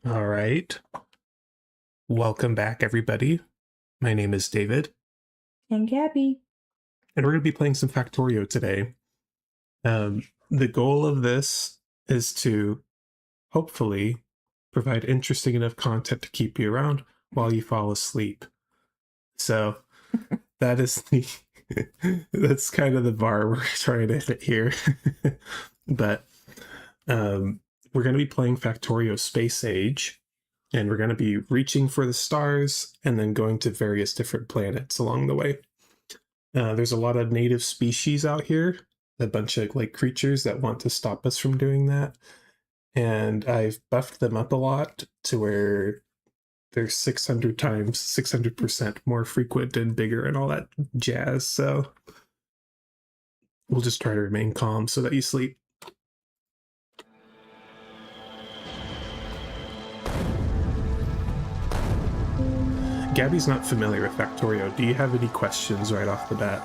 All right. Welcome back, everybody. My name is David, And Gabby. and we're going to be playing some Factorio today. The goal of this is to hopefully provide interesting enough content to keep you around while you fall asleep. So that is the that's kind of the bar we're trying to hit here. But we're going to be playing Factorio Space Age, and we're going to be reaching for the stars and then going to various different planets along the way. There's a lot of native species out here, a bunch of like creatures that want to stop us from doing that. And I've buffed them up a lot to where they're 600 times, 600% more frequent and bigger and all that jazz. So we'll just try to remain calm so that you sleep. Gabby's not familiar with Factorio. Do you have any questions right off the bat?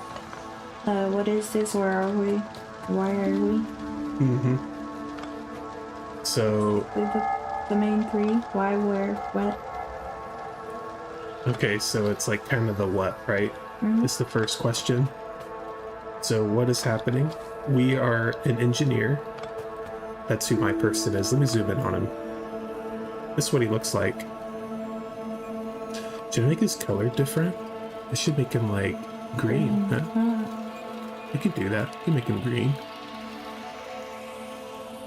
What is this? Where are we? Why are we? So The main three. Why, where, what? okay, so it's like kind of the what, right? It's the first question. So what is happening? We are an engineer. That's who my person is. Let me zoom in on him. This is what he looks like. Should I make his color different? I should make him like green, huh? You could do that. You can make him green.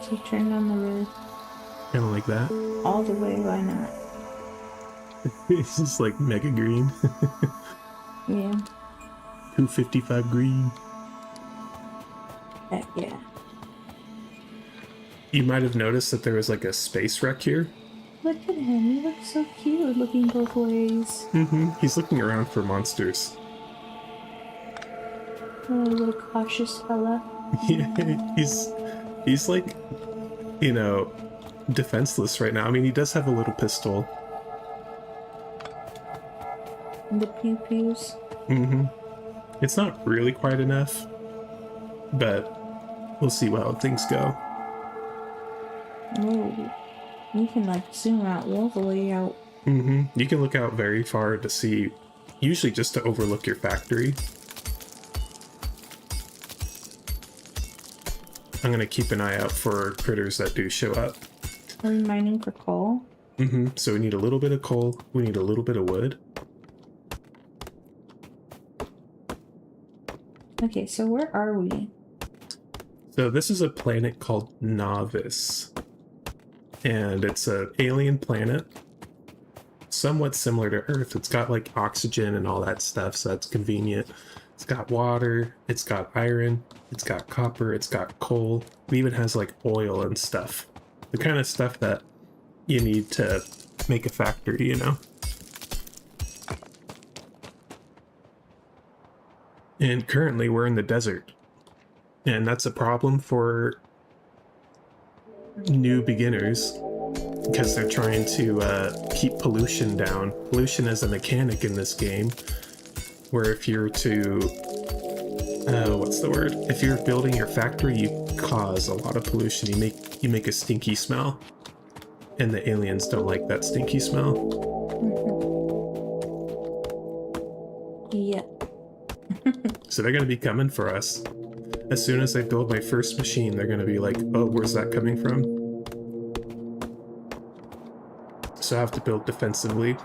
So turn on the red. Kind of like that. All the way, why not? It's just like mega green. Yeah. 255 green. Heck yeah. You might have noticed that there was like a space wreck here. Look at him, he looks so cute looking both ways. He's looking around for monsters. Oh, little cautious fella. Yeah, he's like, you know, defenseless right now. I mean, he does have a little pistol. And the pew-pews. It's not really quite enough, but we'll see how things go. Oh, you can like zoom out all the way out. You can look out very far to see, usually just to overlook your factory. I'm gonna keep an eye out for critters that do show up. Are we mining for coal? So we need a little bit of coal, we need a little bit of wood. Okay, so where are we? So this is a planet called Novice. And it's an alien planet, somewhat similar to Earth. It's got like oxygen and all that stuff, so that's convenient. It's got water, it's got iron, it's got copper, it's got coal. It even has like oil and stuff. The kind of stuff that you need to make a factory, you know? And currently we're in the desert. And that's a problem for new beginners because they're trying to keep pollution down. Pollution is a mechanic in this game where if you're to what's the word? If you're building your factory, you cause a lot of pollution. You make a stinky smell, and the aliens don't like that stinky smell. Yeah. So they're gonna be coming for us. As soon as I build my first machine, they're gonna be like, oh, where's that coming from? So I have to build defensively.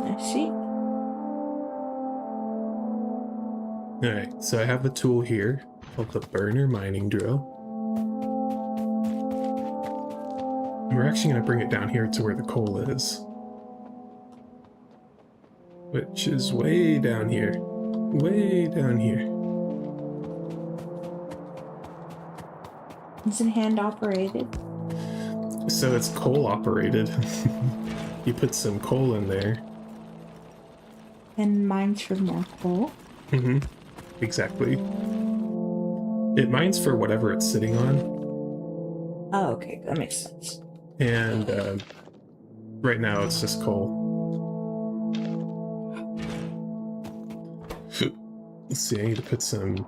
I see. Alright, so I have a tool here called the burner mining drill. We're actually gonna bring it down here to where the coal is. Which is way down here. Way down here. Is it hand operated? So it's coal operated. You put some coal in there. And mines for more coal? Exactly. It mines for whatever it's sitting on. Oh, okay, that makes sense. And right now it's just coal. Let's see, I need to put some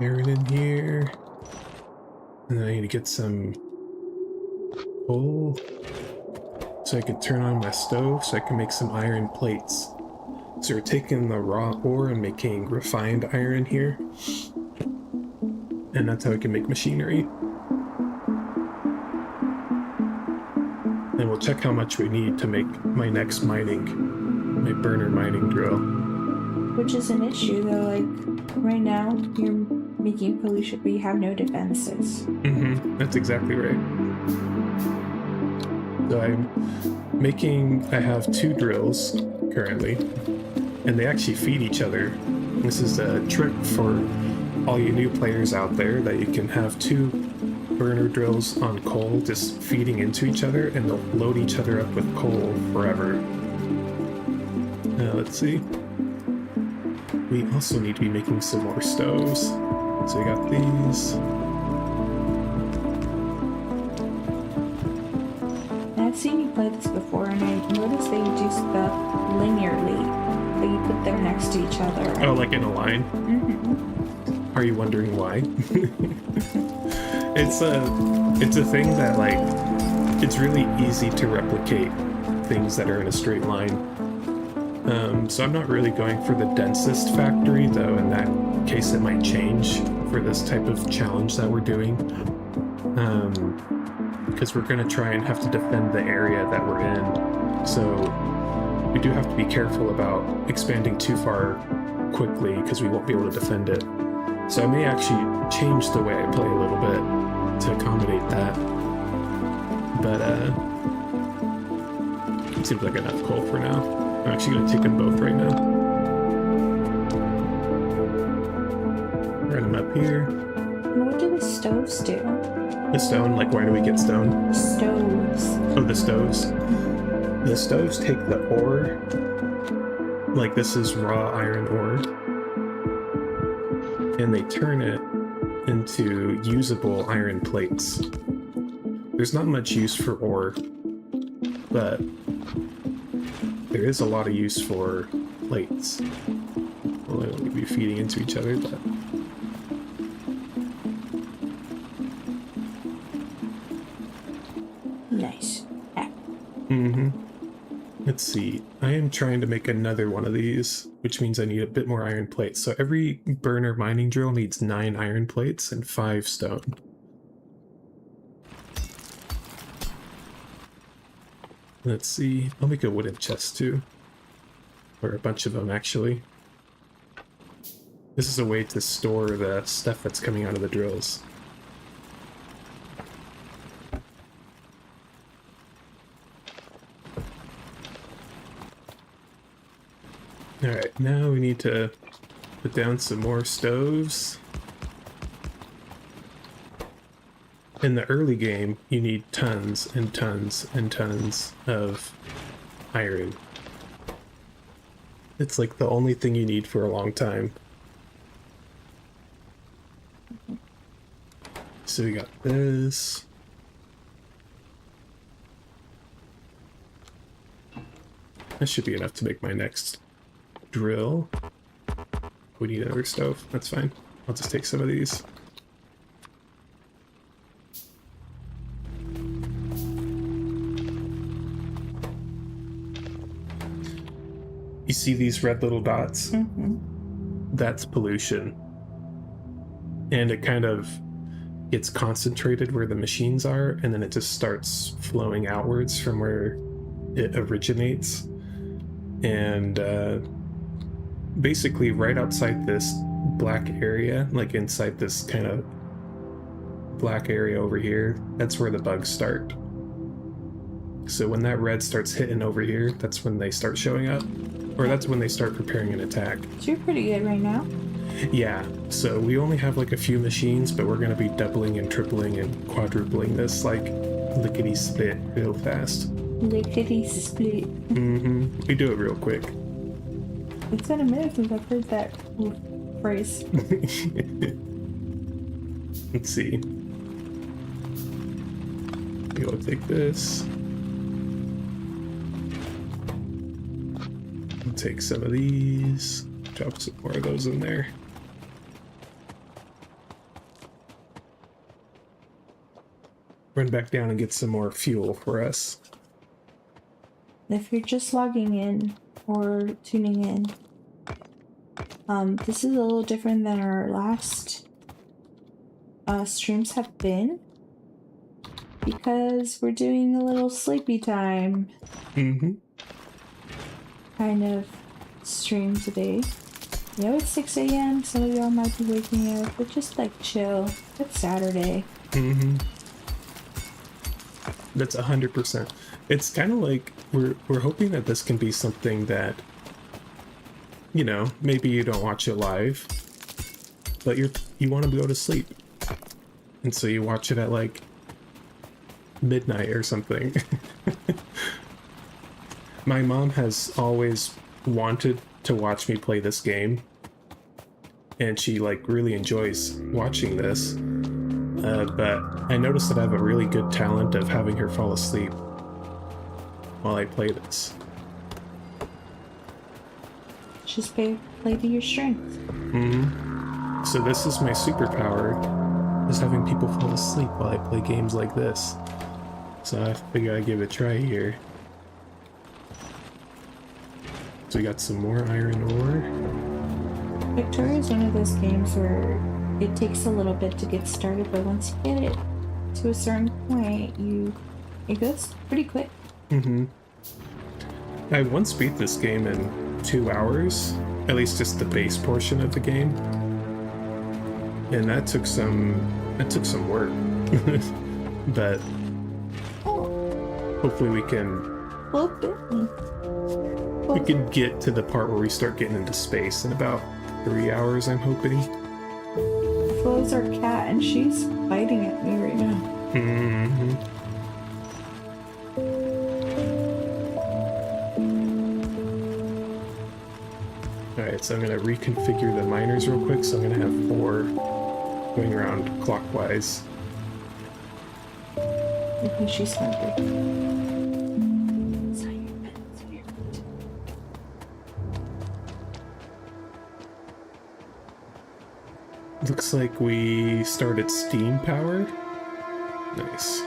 iron in here. And then I need to get some coal so I can turn on my stove so I can make some iron plates. So we're taking the raw ore and making refined iron here. And that's how we can make machinery. And we'll check how much we need to make my next my burner mining drill. Which is an issue though, like right now you're making pollution but you have no defenses. That's exactly right. So I have 2 drills currently, and they actually feed each other. This is a trick for all you new players out there, that you can have 2 burner drills on coal just feeding into each other, and they'll load each other up with coal forever. Now let's see. We also need to be making some more stoves. So we got these. I've seen you play this before, and I noticed that you do stuff linearly, that you put them next to each other. Oh, like in a line? Are you wondering why? It's a thing that, like, it's really easy to replicate things that are in a straight line. So I'm not really going for the densest factory, though in that case it might change for this type of challenge that we're doing. Because we're going to try and have to defend the area that we're in. So we do have to be careful about expanding too far quickly, because we won't be able to defend it. So I may actually change the way I play a little bit to accommodate that. But it seems like enough coal for now. I'm actually going to take them both right now. Run them up here. What do the stoves do? The stone, like, why do we get stone? Stoves. Oh, the stoves. The stoves take the ore. Like, this is raw iron ore. And they turn it into usable iron plates. There's not much use for ore, but there is a lot of use for plates. Well, they'll be feeding into each other, but... Nice. Yeah. Let's see. I am trying to make another one of these, which means I need a bit more iron plates. So every burner mining drill needs 9 iron plates and 5 stone. Let's see. I'll make a wooden chest too. Or a bunch of them, actually. This is a way to store the stuff that's coming out of the drills. Alright, now we need to put down some more stoves. In the early game, you need tons and tons and tons of iron. It's like the only thing you need for a long time. So we got this. That should be enough to make my next drill. We need another stove. That's fine. I'll just take some of these. You see these red little dots? That's pollution. And it kind of gets concentrated where the machines are, and then it just starts flowing outwards from where it originates. And basically right outside this black area, like inside this kind of black area over here, that's where the bugs start. So when that red starts hitting over here, that's when they start showing up. Or that's when they start preparing an attack. So you're pretty good right now. Yeah, so we only have like a few machines, but we're going to be doubling and tripling and quadrupling this like lickety-split real fast. Lickety-split. We do it real quick. It's been a minute since I've heard that phrase. Let's see. We'll take this. We'll take some of these. Drop some more of those in there. run back down and get some more fuel for us. If you're just logging in or tuning in, this is a little different than our last streams have been, because we're doing a little sleepy time kind of stream today. You know, it's 6 a.m. Some of y'all might be waking up, but just like chill. It's Saturday. That's 100%. It's kind of like we're hoping that this can be something that, you know, maybe you don't watch it live, but you want to go to sleep, and so you watch it at like midnight or something. My mom has always wanted to watch me play this game, and she like really enjoys watching this, but I noticed that I have a really good talent of having her fall asleep while I play this. Just play to your strength. So this is my superpower, is having people fall asleep while I play games like this. So I figured I'd give it a try here. So we got some more iron ore. Factorio is one of those games where it takes a little bit to get started, but once you get it to a certain point, it goes pretty quick. I once beat this game in 2 hours, at least just the base portion of the game, and that took some work. But hopefully we can get to the part where we start getting into space in about 3 hours, I'm hoping. Flo's our cat, and she's biting at me right now. Alright, so I'm going to reconfigure the miners real quick, so I'm going to have 4 going around clockwise. I think she's hungry. Looks like we started steam power. Nice.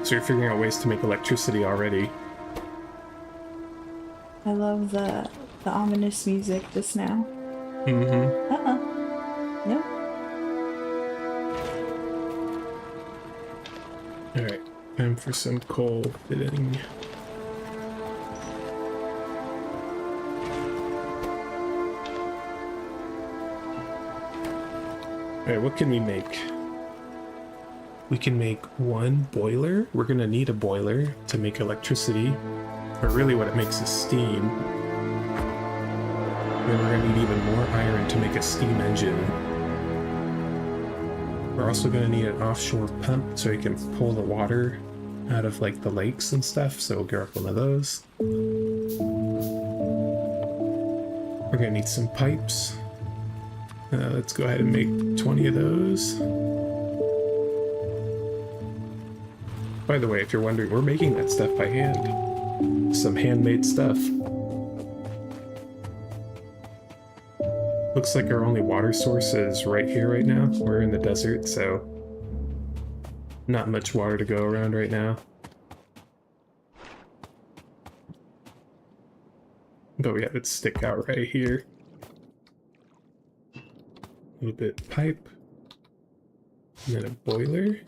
So you're figuring out ways to make electricity already. I love the ominous music just now. Nope. Alright, time for some coal fitting. Alright, what can we make? We can make 1 boiler. We're gonna need a boiler to make electricity. But really what it makes is steam. Then we're gonna need even more iron to make a steam engine. We're also gonna need an offshore pump so we can pull the water out of like the lakes and stuff, so we'll grab one of those. We're gonna need some pipes. Let's go ahead and make 20 of those. By the way, if you're wondering, we're making that stuff by hand. Some handmade stuff. Looks like our only water source is right here right now. We're in the desert, so not much water to go around right now. But we have it stick out right here. A little bit of pipe. And then a boiler.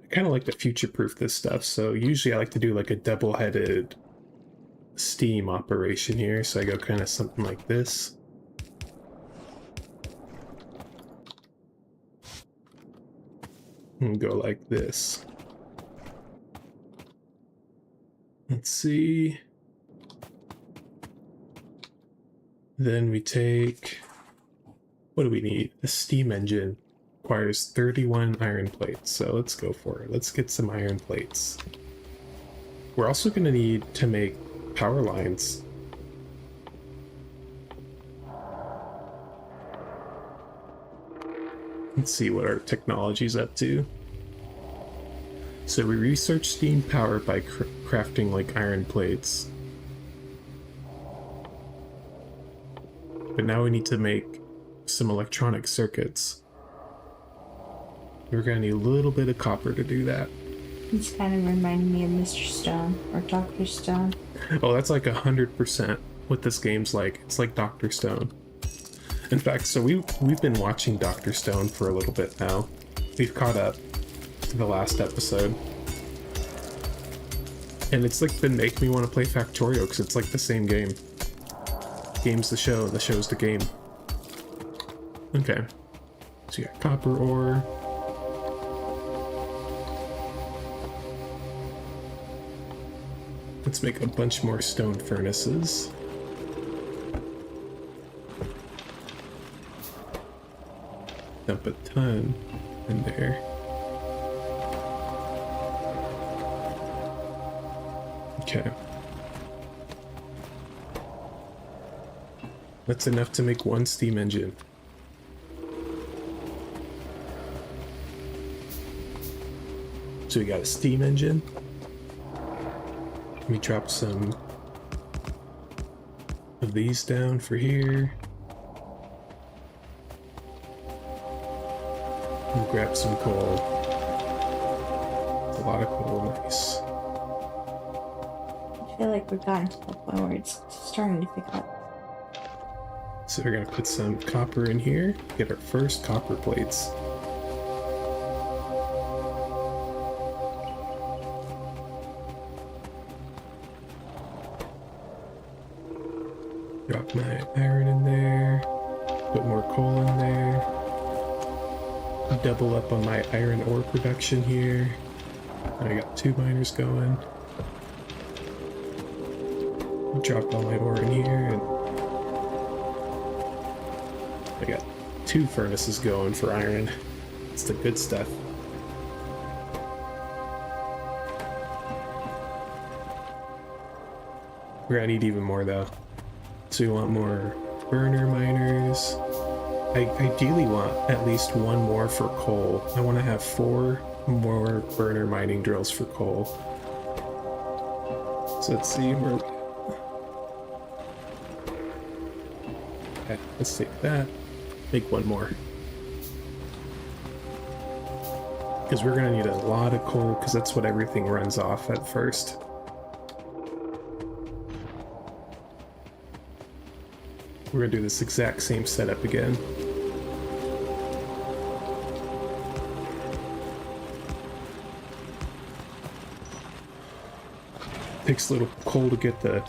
I kind of like to future-proof this stuff, so usually I like to do like a double-headed steam operation here, so I go kind of something like this. And go like this. Let's see. Then we take... What do we need? A steam engine requires 31 iron plates, so let's go for it. Let's get some iron plates. We're also going to need to make power lines. Let's see what our technology's up to. So we research steam power by crafting like iron plates. But now we need to make some electronic circuits. We're gonna need a little bit of copper to do that. He's kind of reminding me of Mr. Stone or Dr. Stone. Oh, that's like 100% what this game's like. It's like Dr. Stone. In fact, so we've been watching Dr. Stone for a little bit now. We've caught up to the last episode. And it's like been making me want to play Factorio because it's like the same game. Game's the show, and the show's the game. Okay. So you got copper ore. Let's make a bunch more stone furnaces. Dump a ton in there. Okay. That's enough to make one steam engine. So we got a steam engine. Let me drop some of these down for here. And grab some coal. It's a lot of coal, nice. I feel like we've gotten to the point where it's starting to pick up. So we're gonna put some copper in here, get our first copper plates. Drop my iron in there, put more coal in there, double up on my iron ore production here. I got 2 miners going. Drop all my ore in here, and I got 2 furnaces going for iron. It's the good stuff. We're gonna need even more though. So we want more burner miners. I ideally want at least 1 more for coal. I want to have 4 more burner mining drills for coal. So let's see where we... Okay, let's take that. Make 1 more. Because we're going to need a lot of coal, because that's what everything runs off at first. We're going to do this exact same setup again. Takes a little coal to get the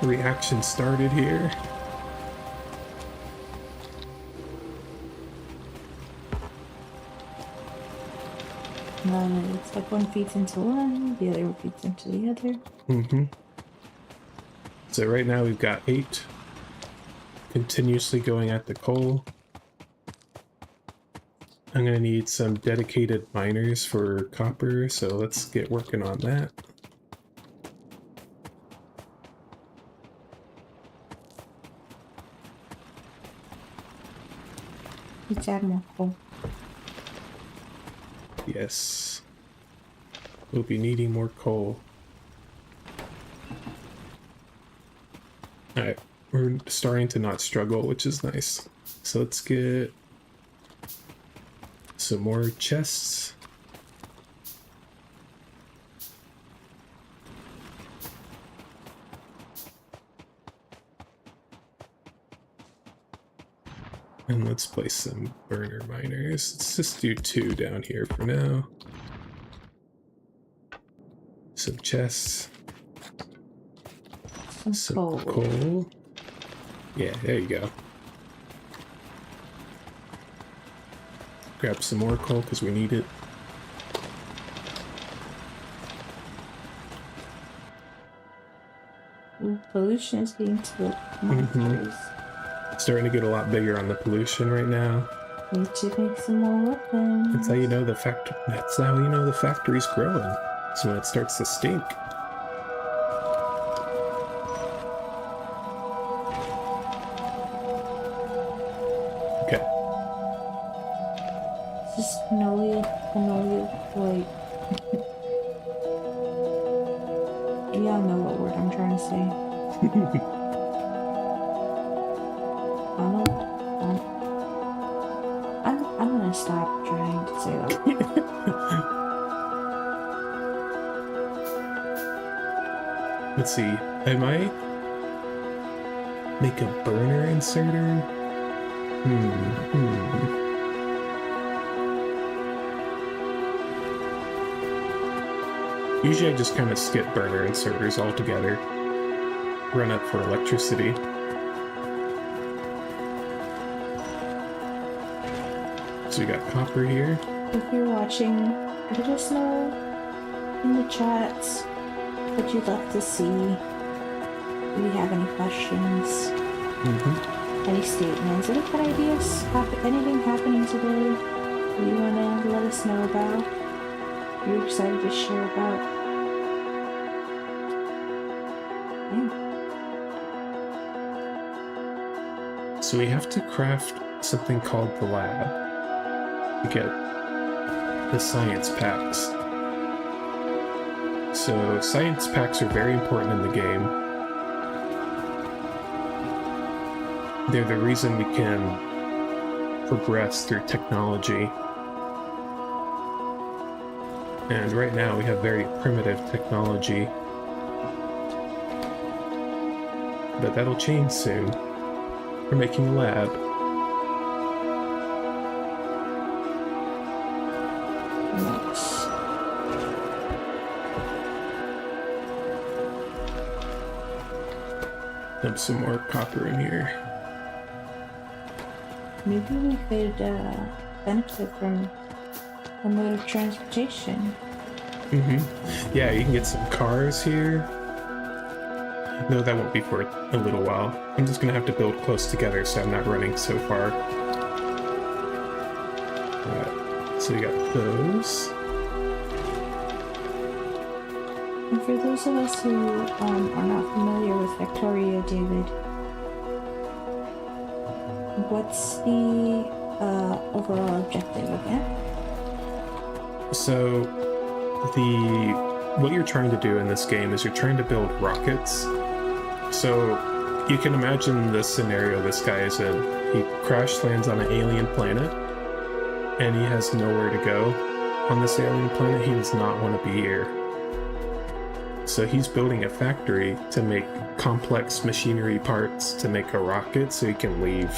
reaction started here. It's like one feeds into one, the other feeds into the other. Mm-hmm. So right now we've got 8 continuously going at the coal. I'm gonna need some dedicated miners for copper, so let's get working on that. Let's add more coal. Yes. We'll be needing more coal. Alright, we're starting to not struggle, which is nice. So let's get some more chests. And let's place some burner miners. Let's just do 2 down here for now. Some chests. Some coal. Yeah, there you go. Grab some more coal because we need it. Ooh, pollution is getting to the monsters. Starting to get a lot bigger on the pollution right now. Need to make some more weapons. That's how you know the factory's growing. So when it starts to stink. Okay. Is this canola white? Y'all know what word I'm trying to say. I'm gonna stop trying to say that. Let's see. I might make a burner inserter. Usually I just kind of skip burner inserters altogether. Run up for electricity. So we got copper here. If you're watching, let us know in the chats what you'd love to see. If you have any questions, any statements, any good ideas, anything happening today you want to let us know about, you're excited to share about. Yeah. So we have to craft something called the lab to get the science packs. So science packs are very important in the game. They're the reason we can progress through technology. And right now we have very primitive technology. But that'll change soon. We're making a lab. Nice. Dump some more copper in here. Maybe we could benefit from a mode of transportation. Yeah, you can get some cars here. No, that won't be for a little while. I'm just gonna have to build close together so I'm not running so far. Alright, so we got those. And for those of us who are not familiar with Factorio, David, what's the overall objective again? So, what you're trying to do in this game is you're trying to build rockets. So, you can imagine this scenario this guy is in. He crash lands on an alien planet, and he has nowhere to go on this alien planet. He does not want to be here. So he's building a factory to make complex machinery parts to make a rocket so he can leave.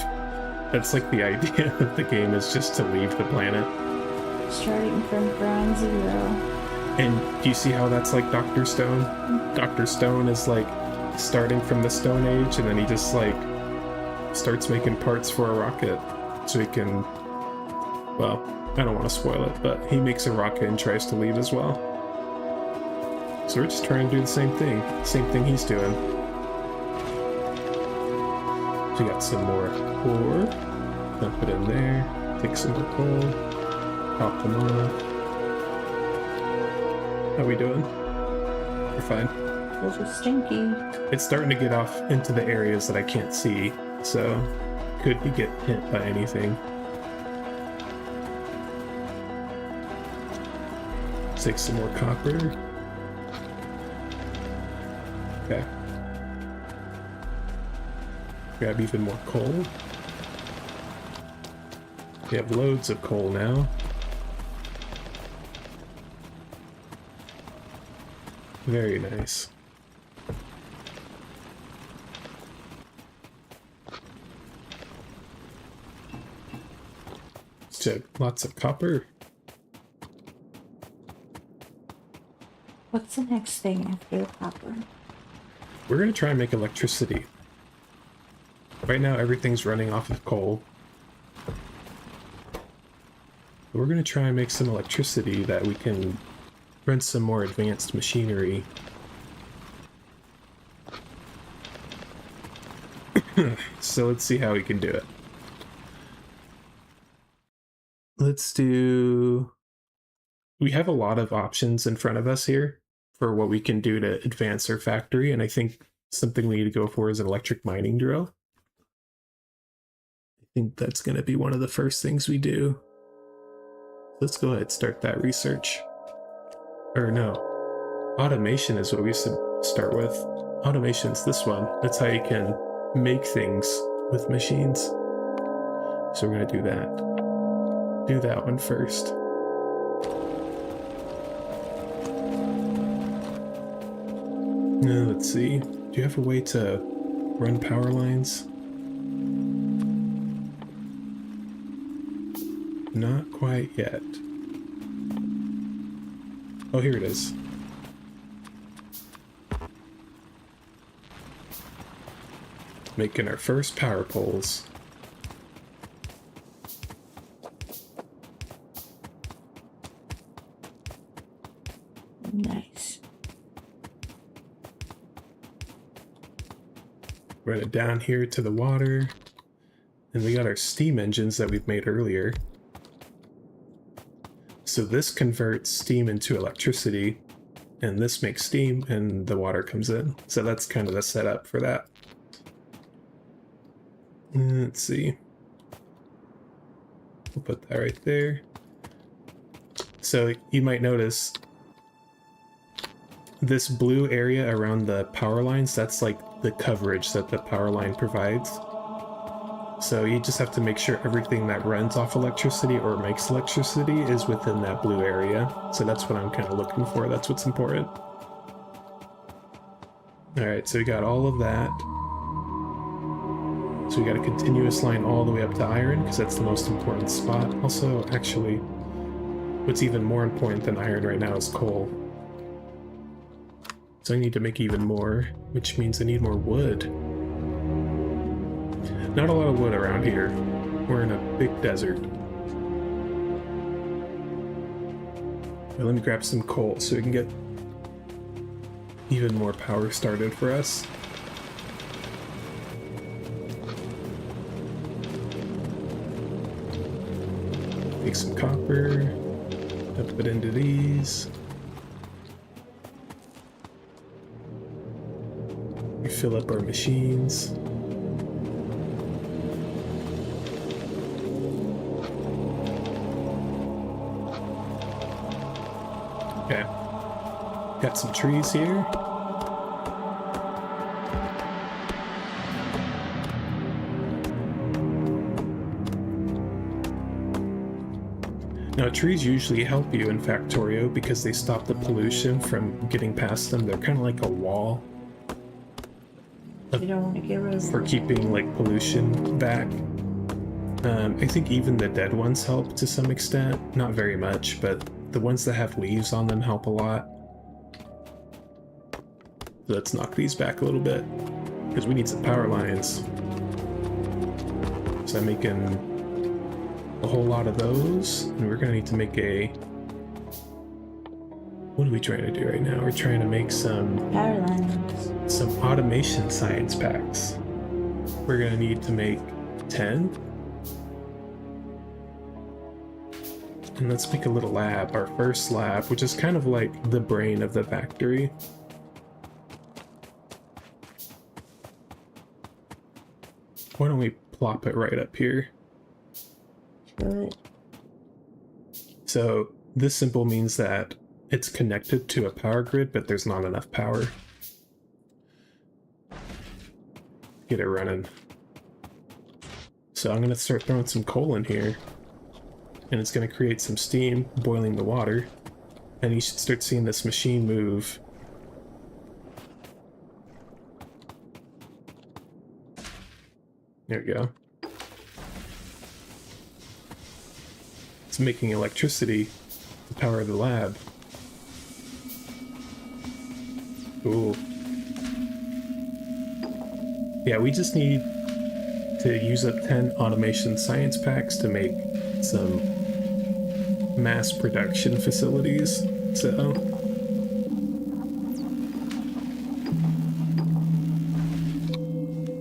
That's like the idea of the game, is just to leave the planet. Starting from ground zero. And do you see how that's like Dr. Stone? Dr. Stone is like starting from the Stone Age, and then he just like starts making parts for a rocket so he can, well, I don't want to spoil it, but he makes a rocket and tries to leave as well. So we're just trying to do the same thing he's doing. So we got some more ore. Dump it in there. Take some more coal. Pop them off. How we doing? We're fine. Those are stinky. It's starting to get off into the areas that I can't see, so could be get hit by anything. Take some more copper. Okay. Grab even more coal. We have loads of coal now. Very nice. So, lots of copper. What's the next thing after the copper? We're gonna try and make electricity. Right now everything's running off of coal. We're gonna try and make some electricity that we can run some more advanced machinery. So let's see how we can do it. We have a lot of options in front of us here for what we can do to advance our factory, and I think something we need to go for is an electric mining drill. I think that's going to be one of the first things we do. Let's go ahead and start that research. Or no, automation is what we should start with. Automation's this one. That's how you can make things with machines. So we're going to do that. do that one first. Now, let's see. Do you have a way to run power lines? Not quite yet. Oh, here it is. Making our first power poles. Nice. Run it down here to the water. And we got our steam engines that we've made earlier. So this converts steam into electricity, and this makes steam, and the water comes in. So that's kind of the setup for that. Let's see. We'll put that right there. So you might notice this blue area around the power lines, that's like the coverage that the power line provides. So you just have to make sure everything that runs off electricity or makes electricity is within that blue area. So that's what I'm kind of looking for. That's what's important. Alright, so we got all of that. So we got a continuous line all the way up to iron, because that's the most important spot. Also, actually, what's even more important than iron right now is coal. So I need to make even more, which means I need more wood. Not a lot of wood around here. We're in a big desert. But let me grab some coal so we can get even more power started for us. Take some copper, dump it into these. We fill up our machines. Okay. Got some trees here. Now, trees usually help you in Factorio because they stop the pollution from getting past them. They're kind of like a wall You don't want to get rid of for keeping like pollution back. I think even the dead ones help to some extent. Not very much, but the ones that have leaves on them help a lot. So let's knock these back a little bit because we need some power lines. So I'm making a whole lot of those, and we're gonna need to make a... What are we trying to do right now? We're trying to make some power lines. some automation science packs. We're gonna need to make 10. And let's make a little lab, our first lab, which is kind of like the brain of the factory. Why don't we plop it right up here? Good. So this symbol means that it's connected to a power grid, but there's not enough power. Get it running. So I'm gonna start throwing some coal in here, and it's gonna create some steam, boiling the water, and you should start seeing this machine move. There we go. It's making electricity to power the lab. Cool. Yeah, we just need to use up 10 automation science packs to make some mass production facilities. So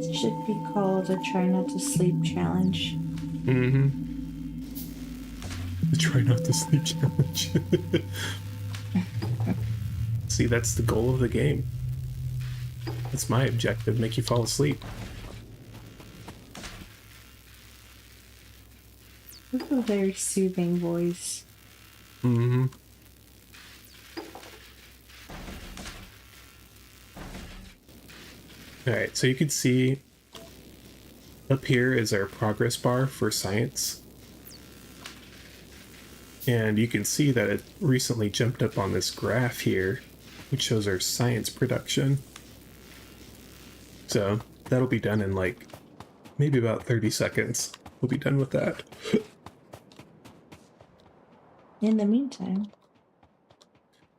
It should be called a try not to sleep challenge. mm-hmm. The try not to sleep challenge. See, that's the goal of the game. That's my objective, make you fall asleep. You have a very soothing voice. Mm-hmm. Alright, so you can see up here is our progress bar for science. And you can see that it recently jumped up on this graph here, which shows our science production. So that'll be done in like maybe about 30 seconds. We'll be done with that. In the meantime,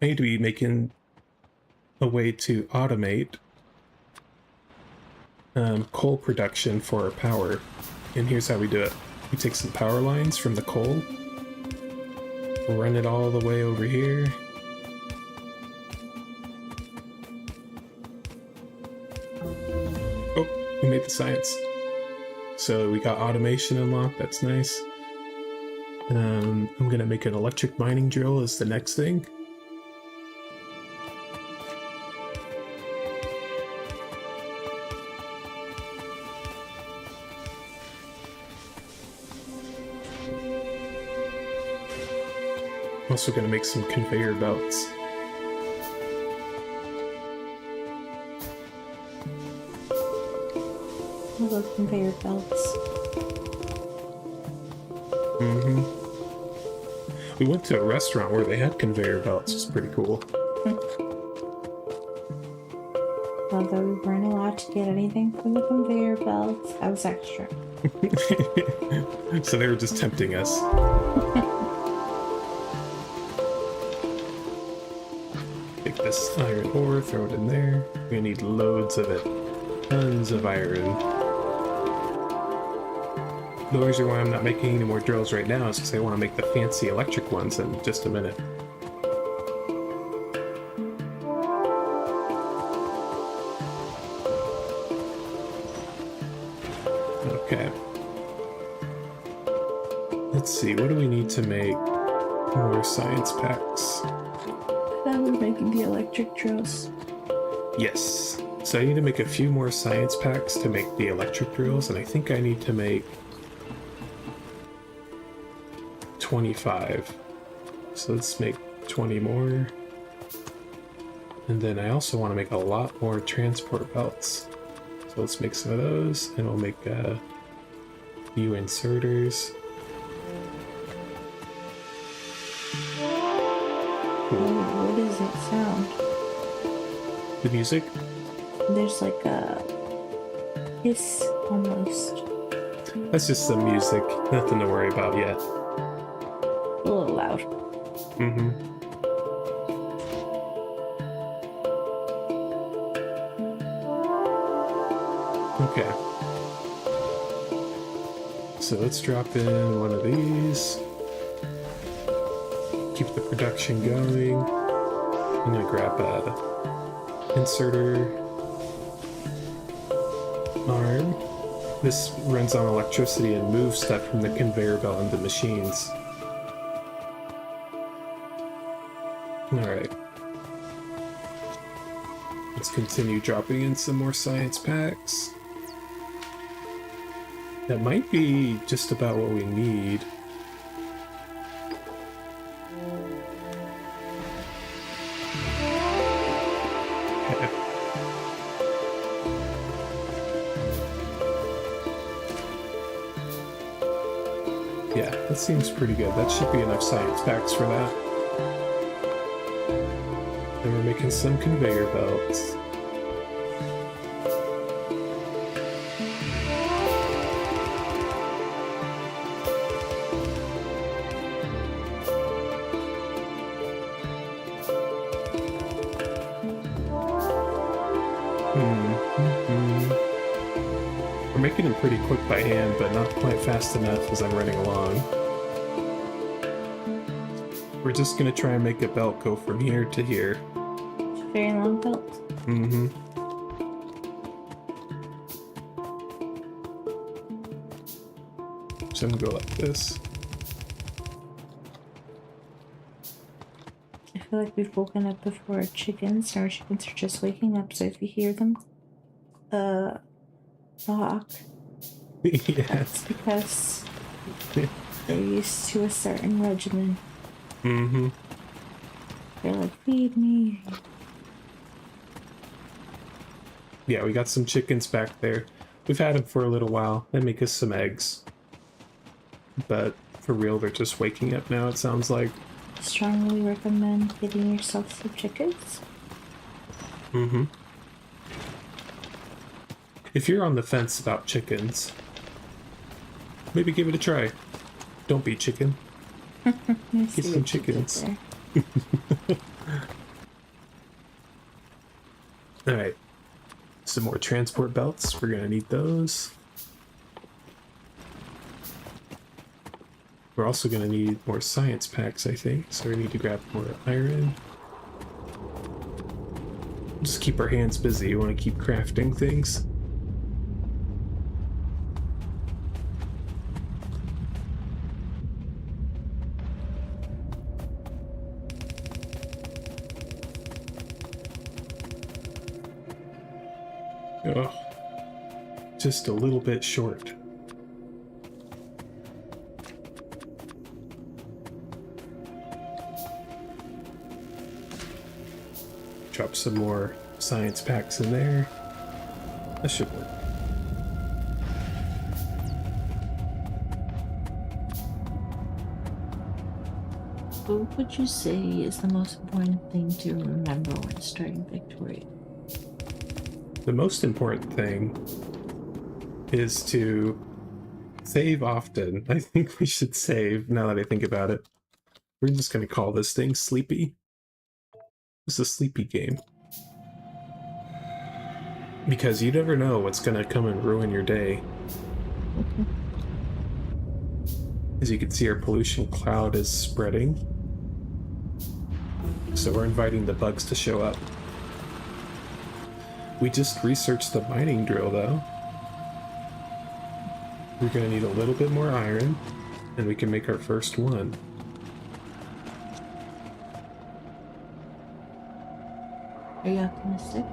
I need to be making a way to automate coal production for our power. And here's how we do it. We take some power lines from the coal, run it all the way over here. Oh, we made the science. So we got automation unlocked, that's nice. I'm gonna make an electric mining drill as the next thing. I'm also gonna make some conveyor belts. I love conveyor belts. Mm-hmm. We went to a restaurant where they had conveyor belts. It's pretty cool. Although we weren't allowed to get anything from the conveyor belts, that was extra. So they were just tempting us. Take this iron ore, throw it in there. We're gonna need loads of it. Tons of iron. The reason why I'm not making any more drills right now is because I want to make the fancy electric ones in just a minute. Okay. Let's see, what do we need to make more science packs? We're making the electric drills. Yes. So I need to make a few more science packs to make the electric drills, and I think I need to make 25. So let's make 20 more. And then I also want to make a lot more transport belts. So let's make some of those, and we'll make a few inserters. Oh, what does it sound? The music? There's like a hiss almost. That's just the music. Nothing to worry about yet. A little loud. Mm-hmm. Okay. So let's drop in one of these. Keep the production going. I'm gonna grab a inserter arm. This runs on electricity and moves stuff from the conveyor belt into machines. Alright. Let's continue dropping in some more science packs. That might be just about what we need. Okay. Yeah, that seems pretty good. That should be enough science packs for that. Then we're making some conveyor belts. We're making them pretty quick by hand, but not quite fast enough as I'm running along. We're just gonna try and make a belt go from here to here. Very long belt. Mm-hmm. So I'm gonna go like this. I feel like we've woken up before our chickens, and our chickens are just waking up, so if you hear them talk, Yeah. that's because they're used to a certain regimen. Mm-hmm. They're like, feed me. Yeah, we got some chickens back there. We've had them for a little while. They make us some eggs. But for real, they're just waking up now, it sounds like. Strongly recommend getting yourself some chickens. Mm-hmm. If you're on the fence about chickens, maybe give it a try. Don't be chicken. Get some chickens. Alright. Some more transport belts. We're gonna need those. We're also gonna need more science packs, I think. So we need to grab more iron. Just keep our hands busy. You want to keep crafting things. Oh, just a little bit short. Drop some more science packs in there. That should work. What would you say is the most important thing to remember when starting Factorio? The most important thing is to save often. I think we should save now that I think about it. We're just going to call this thing Sleepy. It's a sleepy game. Because you never know what's going to come and ruin your day. As you can see, our pollution cloud is spreading. So we're inviting the bugs to show up. We just researched the mining drill, though. We're going to need a little bit more iron, and we can make our first one. Are you optimistic?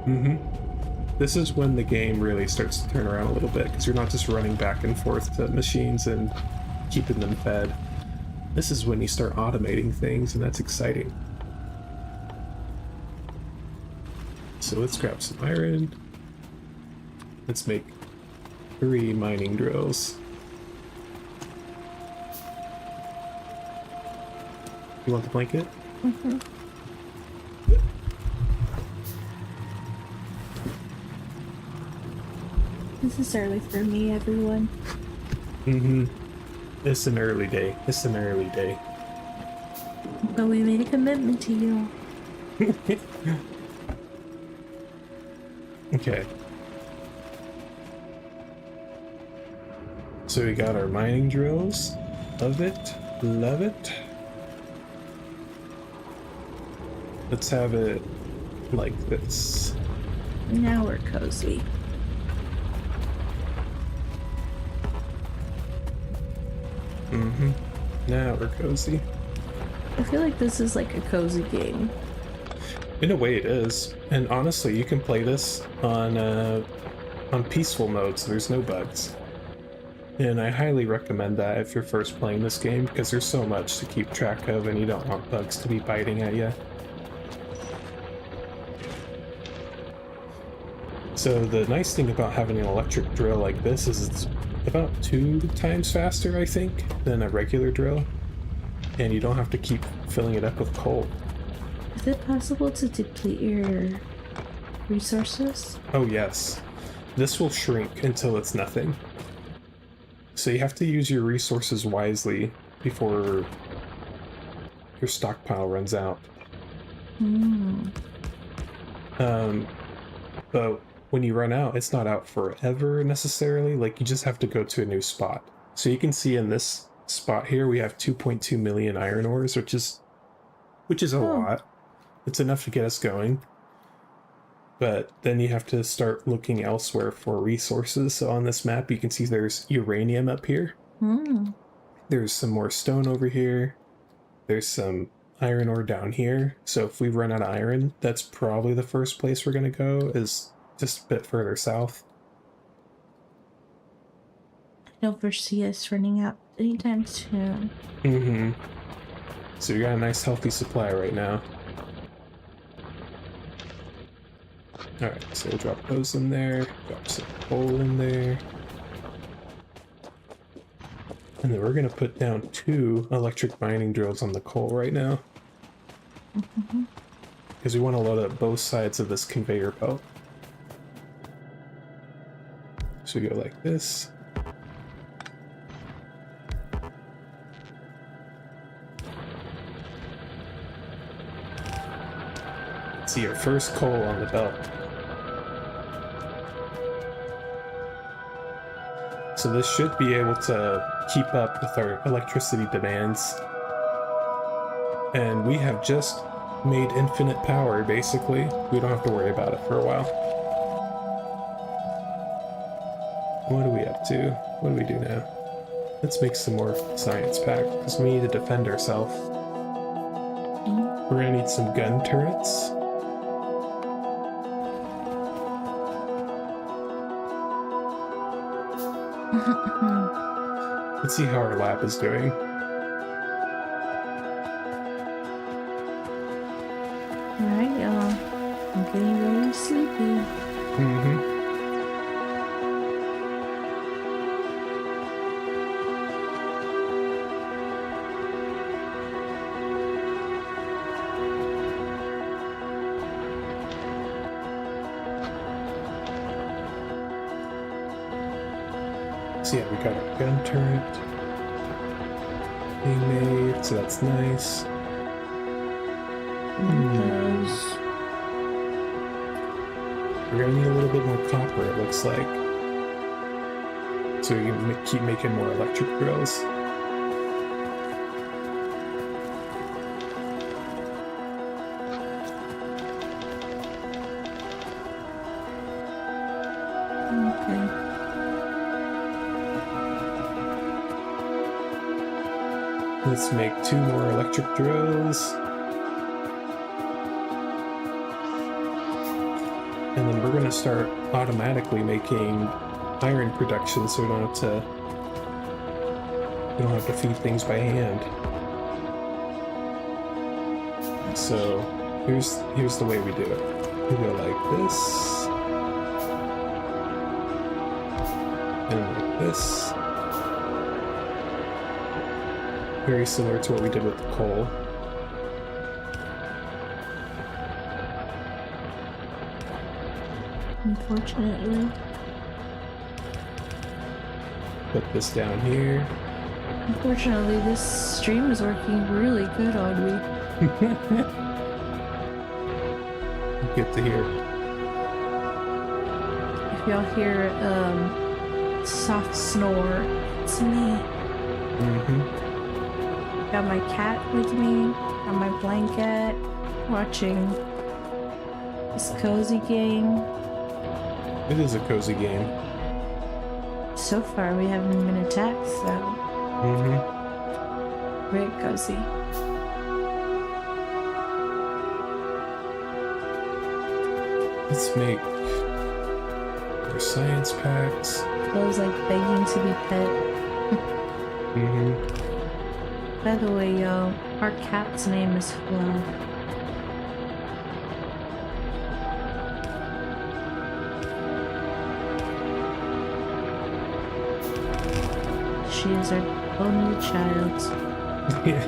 Mm-hmm. This is when the game really starts to turn around a little bit, because you're not just running back and forth to machines and keeping them fed. This is when you start automating things, and that's exciting. So let's grab some iron. Let's make 3 mining drills. You want the blanket? Mm-hmm. This is early for me, everyone. Mm-hmm. It's an early day. It's an early day. But we made a commitment to you. Okay. So we got our mining drills. Love it. Love it. Let's have it like this. Now we're cozy. Mm-hmm. Now we're cozy. I feel like this is like a cozy game. In a way it is. And honestly, you can play this on peaceful mode, so there's no bugs. And I highly recommend that if you're first playing this game, because there's so much to keep track of and you don't want bugs to be biting at you. So the nice thing about having an electric drill like this is it's about 2 times faster, I think, than a regular drill. And you don't have to keep filling it up with coal. Is it possible to deplete your resources? Oh yes. This will shrink until it's nothing. So you have to use your resources wisely before your stockpile runs out. But when you run out, it's not out forever necessarily. Like, you just have to go to a new spot. So you can see in this spot here, we have 2.2 million iron ores, which is a lot. It's enough to get us going. But then you have to start looking elsewhere for resources. So on this map, you can see there's uranium up here. There's some more stone over here. There's some iron ore down here. So if we run out of iron, that's probably the first place we're going to go, is just a bit further south. I don't foresee us running out anytime soon. Mm-hmm. So we got a nice healthy supply right now. Alright, so we'll drop those in there, drop some coal in there. And then we're going to put down 2 electric mining drills on the coal right now. Because we want to load up both sides of this conveyor belt. So we go like this. See our first coal on the belt. So this should be able to keep up with our electricity demands. And we have just made infinite power, basically. We don't have to worry about it for a while. What are we up to? What do we do now? Let's make some more science pack, because we need to defend ourselves. We're gonna need some gun turrets. Let's see how our lab is doing. Alright, y'all. I'm getting very sleepy. So yeah, we got our gun turret being made, so that's nice. We're gonna need a little bit more copper, it looks like, so we can keep making more electric drills. Let's make 2 more electric drills. And then we're going to start automatically making iron production so we don't have to feed things by hand. So here's the way we do it. We go like this. And like this. Very similar to what we did with the coal. Unfortunately. Put this down here. Unfortunately, this stream is working really good on me. Good to hear. If y'all hear soft snore, it's me. Got my cat with me, got my blanket, watching this cozy game. It is a cozy game. So far, we haven't been attacked, so very cozy. Let's make our science packs. Feels like begging to be pet. By the way, y'all, our cat's name is Flo. She is our only child. Yeah.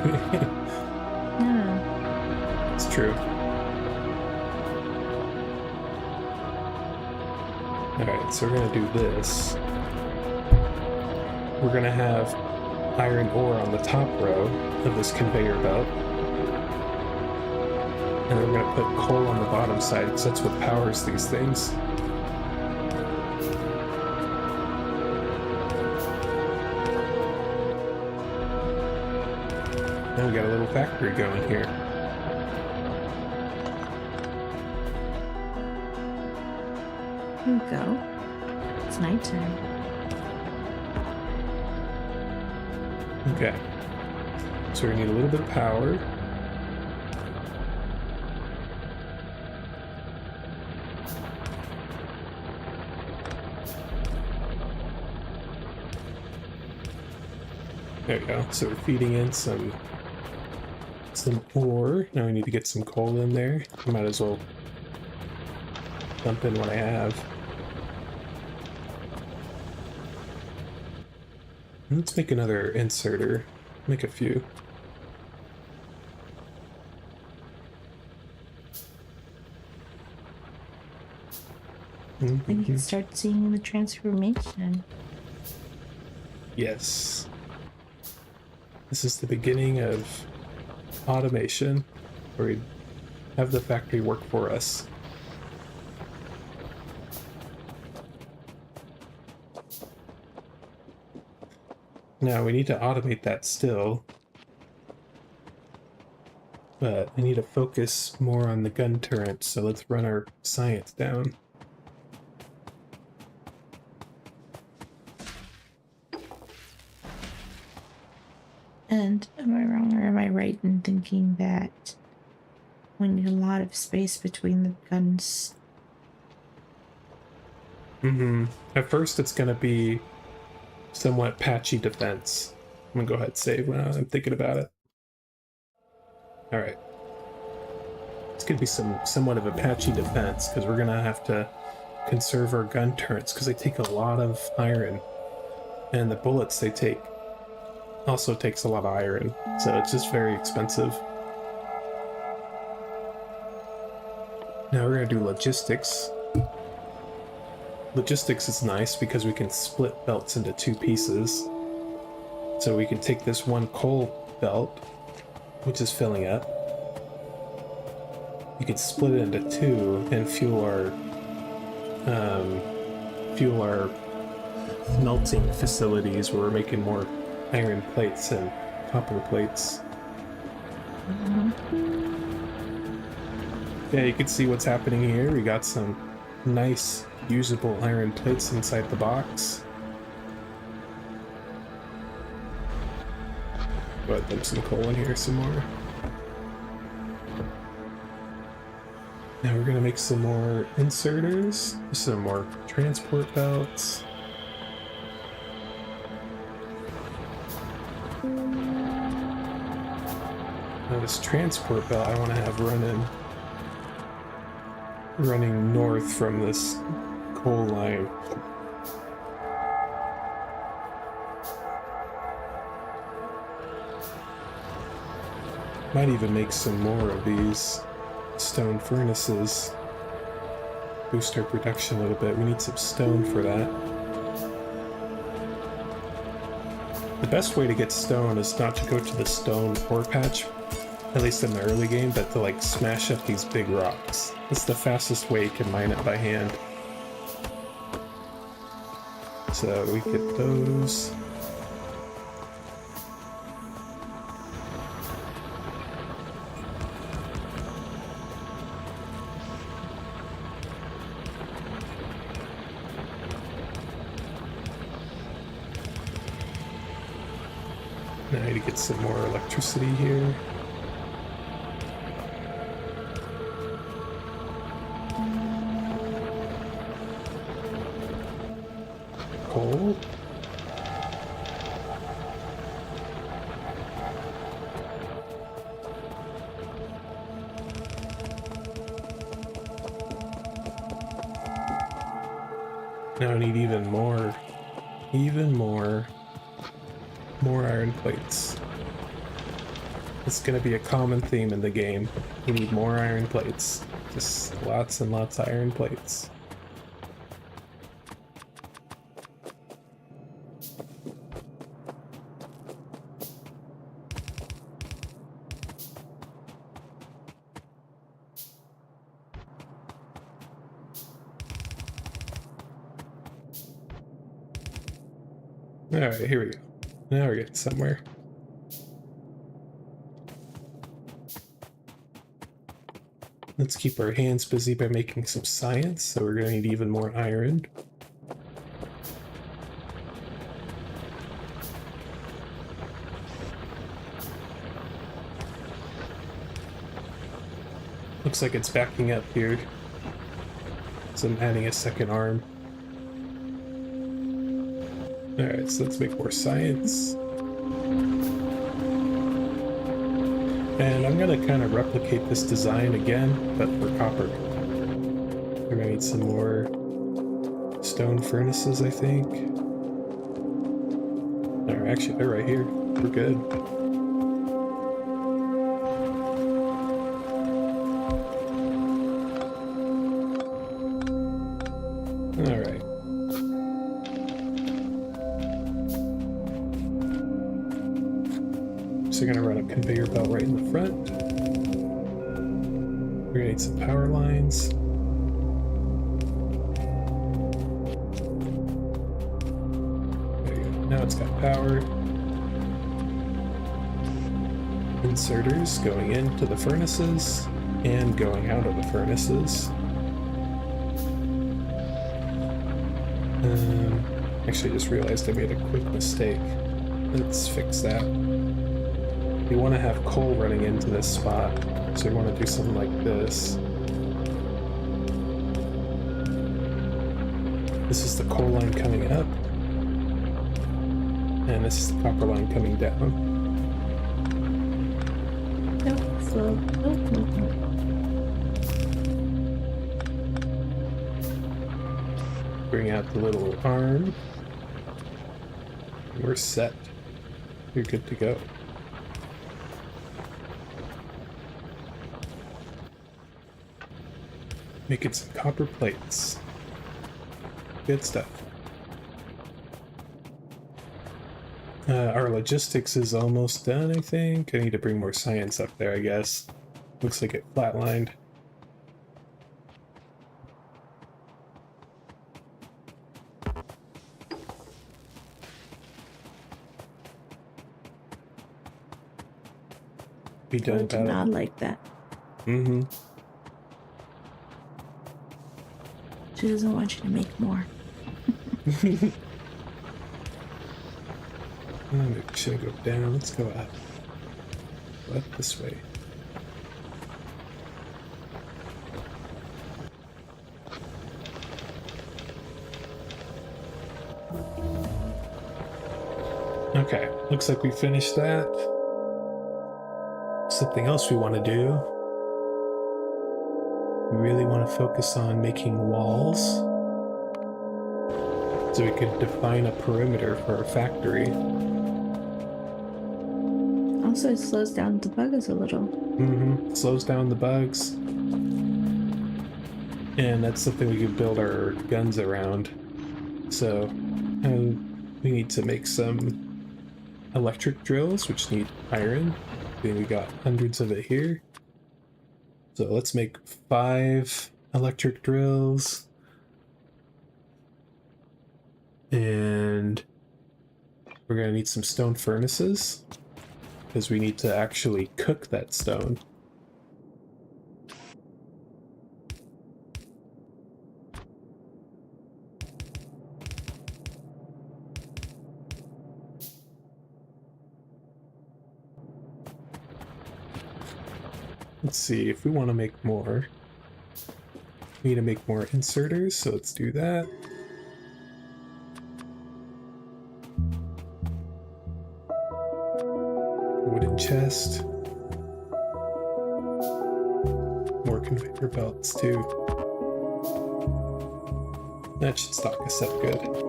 It's true. Alright, so we're gonna do this. We're gonna have iron ore on the top row of this conveyor belt. And then we're going to put coal on the bottom side because that's what powers these things. Now we got a little factory going here. Here we go. It's nighttime. Okay. So we need a little bit of power. There we go. So we're feeding in some ore. Now we need to get some coal in there. I might as well dump in what I have. Let's make another inserter. Make a few. And you can start seeing the transformation. Yes. This is the beginning of automation, where we have the factory work for us. Now we need to automate that still, but I need to focus more on the gun turret, so let's run our science down. And am I wrong or am I right in thinking that we need a lot of space between the guns? At first it's gonna be somewhat patchy defense. I'm gonna go ahead and save when I'm thinking about it. Alright. It's gonna be somewhat of a patchy defense, because we're gonna have to conserve our gun turrets, because they take a lot of iron. And the bullets they take also takes a lot of iron, so it's just very expensive. Now we're gonna do logistics. Logistics is nice because we can split belts into two pieces. So we can take this one coal belt, which is filling up. You can split it into two and fuel our melting facilities where we're making more iron plates and copper plates. Yeah, you can see what's happening here. We got some nice usable iron plates inside the box. Go ahead and dump some coal in here some more. Now we're gonna make some more inserters, some more transport belts. Now this transport belt I want to have running north from this coal line. Might even make some more of these stone furnaces. Boost our production a little bit. We need some stone for that. The best way to get stone is not to go to the stone ore patch, at least in the early game, but to like smash up these big rocks. It's the fastest way you can mine it by hand. So we get those. Now I need to get some more electricity here. Coal. Now I need even more iron plates. It's gonna be a common theme in the game. We need more iron plates. Just lots and lots of iron plates. Alright, here we go. Now we're getting somewhere. Let's keep our hands busy by making some science, so we're gonna need even more iron. Looks like it's backing up here, so I'm adding a second arm. Alright, so let's make more science. And I'm gonna kind of replicate this design again, but for copper. We're gonna need some more stone furnaces, I think. Alright. actually, they're right here. We're good. Alright. So we're gonna run a conveyor belt right in the front. We're gonna need some power lines. There you go. Now it's got power. Inserters going into the furnaces and going out of the furnaces. Actually, I just realized I made a quick mistake. Let's fix that. You want to have coal running into this spot, so you want to do something like this. This is the coal line coming up, and this is the copper line coming down. Nope, slow. Nope. Bring out the little arm. We're set. You're good to go. Making some copper plates. Good stuff. Our logistics is almost done, I think. I need to bring more science up there, I guess. Looks like it flatlined. Be done I about do it. not like that. Mm-hmm. She doesn't want you to make more. Maybe we shouldn't go down. Let's go up. Go up this way. Okay, looks like we finished that. Something else we want to do. We really want to focus on making walls so we could define a perimeter for our factory. Also, it slows down the bugs a little. Mm-hmm. Slows down the bugs. And that's something we could build our guns around. So, we need to make some electric drills, which need iron. And we got hundreds of it here. So let's make 5 electric drills. And we're gonna need some stone furnaces, because we need to actually cook that stone. Let's see, if we want to make more, we need to make more inserters, so let's do that. Wooden chest. More conveyor belts too. That should stock us up good.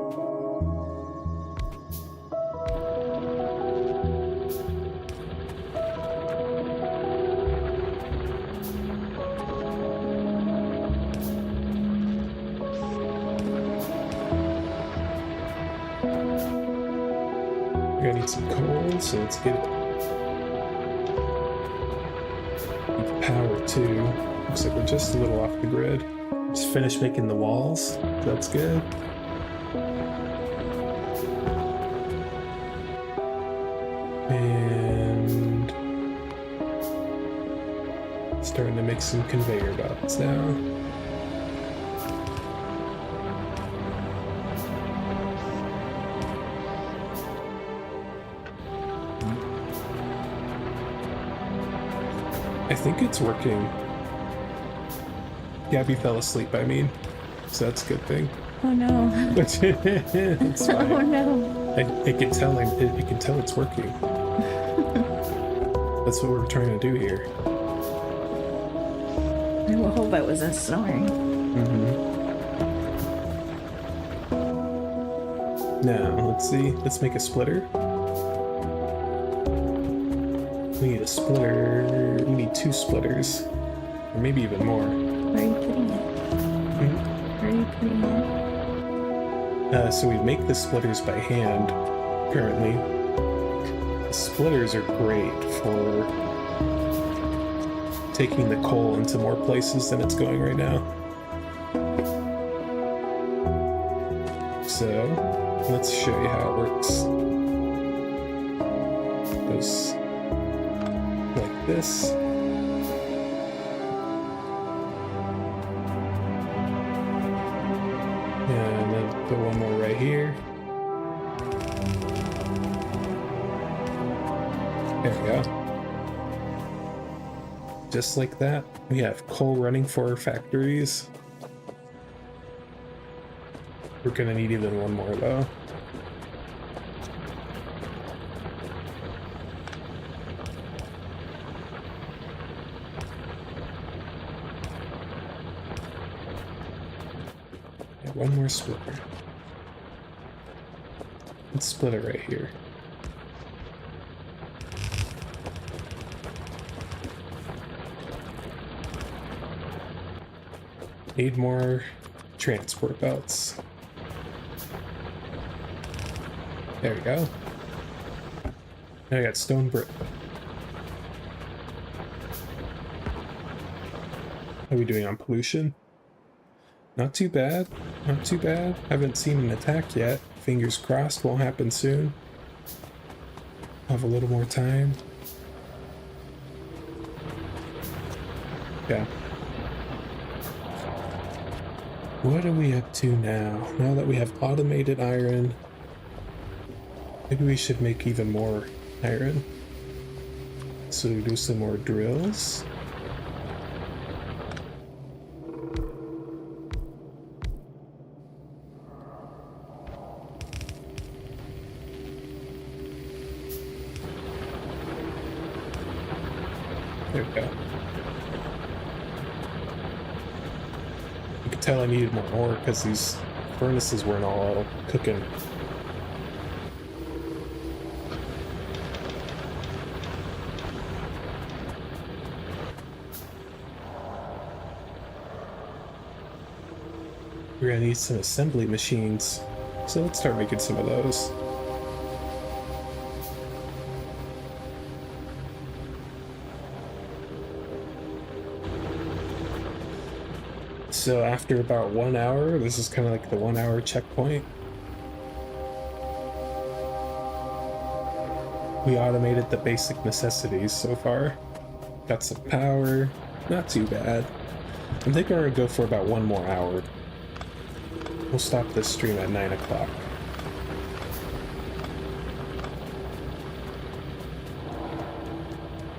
We're gonna need some coal, so let's get it. Need power too. Looks like we're just a little off the grid. Just finished making the walls, so that's good. And starting to make some conveyor belts now. I think it's working. Gabby fell asleep, I mean. So that's a good thing. Oh no. It's fine. Oh no. I can tell it can tell it's working. That's what we're trying to do here. I hope I wasn't snoring. Now, let's see. Let's make a splitter. We need a splitter. We need 2 splitters. Or maybe even more. Where are you putting it? Where are you putting it? So we make the splitters by hand, currently. The splitters are great for taking the coal into more places than it's going right now. So, let's show you how it works. It goes like this. And then put one more right here. There we go. Just like that, we have coal running for our factories. We're gonna need even one more though. Yeah, one more splitter. Let's split it right here. Need more transport belts. There we go. Now I got stone brick. How are we doing on pollution? Not too bad. Not too bad. Haven't seen an attack yet. Fingers crossed, won't happen soon. Have a little more time. Yeah. What are we up to now? Now that we have automated iron, maybe we should make even more iron. So we do some more drills. There we go. You could tell I needed more ore because these furnaces weren't all cooking. We're gonna need some assembly machines, so let's start making some of those. So after about 1 hour, this is kind of like the 1 hour checkpoint. We automated the basic necessities so far. Got some power, not too bad. I'm thinking we're gonna go for about 1 more hour. We'll stop this stream at 9 o'clock.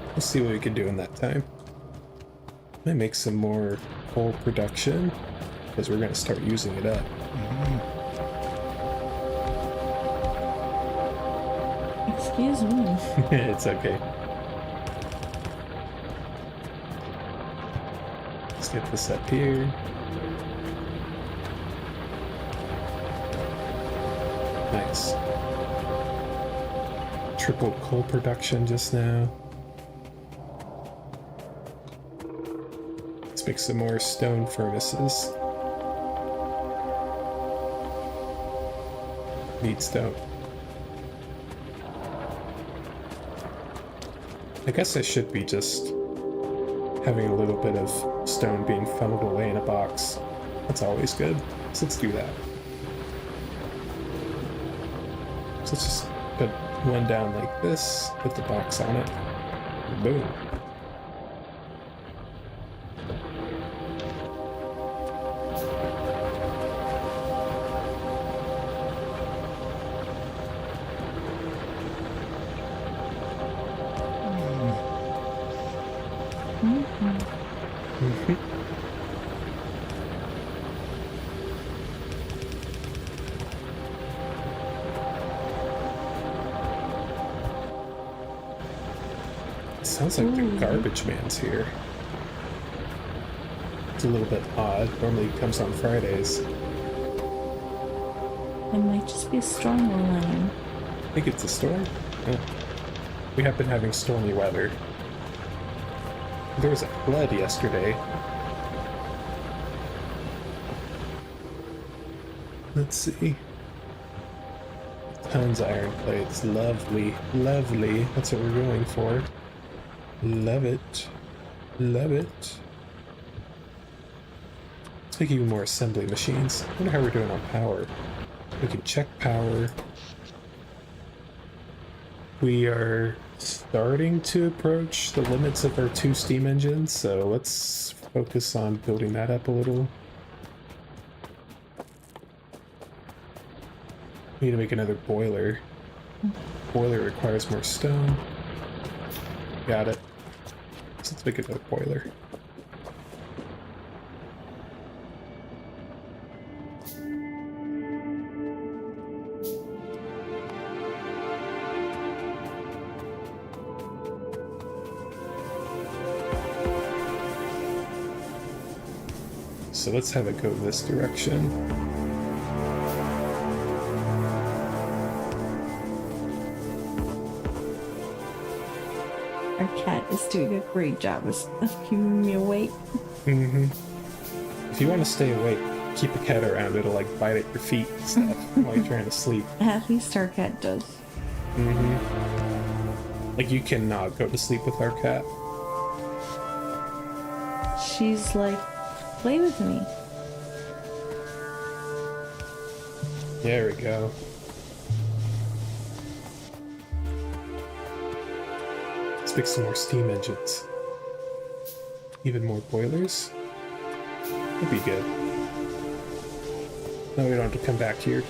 We'll see what we can do in that time. Might make some more coal production, because we're going to start using it up. Excuse me. It's okay. Let's get this up here. Nice. Triple coal production just now. Let's make some more stone furnaces. Need stone. I guess I should be just having a little bit of stone being funneled away in a box. That's always good. So let's do that. So let's just put one down like this, put the box on it. Boom. Sounds like the garbage man's here. It's a little bit odd. Normally he comes on Fridays. It might just be a storm we're running. I think it's a storm. Yeah. We have been having stormy weather. There was a flood yesterday. Let's see. Tons of iron plates. Lovely. Lovely. That's what we're going for. Love it. Love it. Let's make even more assembly machines. I wonder how we're doing on power. We can check power. We are starting to approach the limits of our 2 steam engines, so let's focus on building that up a little. We need to make another boiler. Boiler requires more stone. Got it. So let's make another boiler. So let's have it go this direction. Our cat is doing a great job of keeping me awake. Mm-hmm. If you want to stay awake, keep a cat around. It'll like bite at your feet and stuff while you're trying to sleep. At least our cat does. Mm-hmm. Like you cannot go to sleep with our cat. She's like, play with me. There we go. Let's make some more steam engines. Even more boilers. That'd be good. No, we don't have to come back here.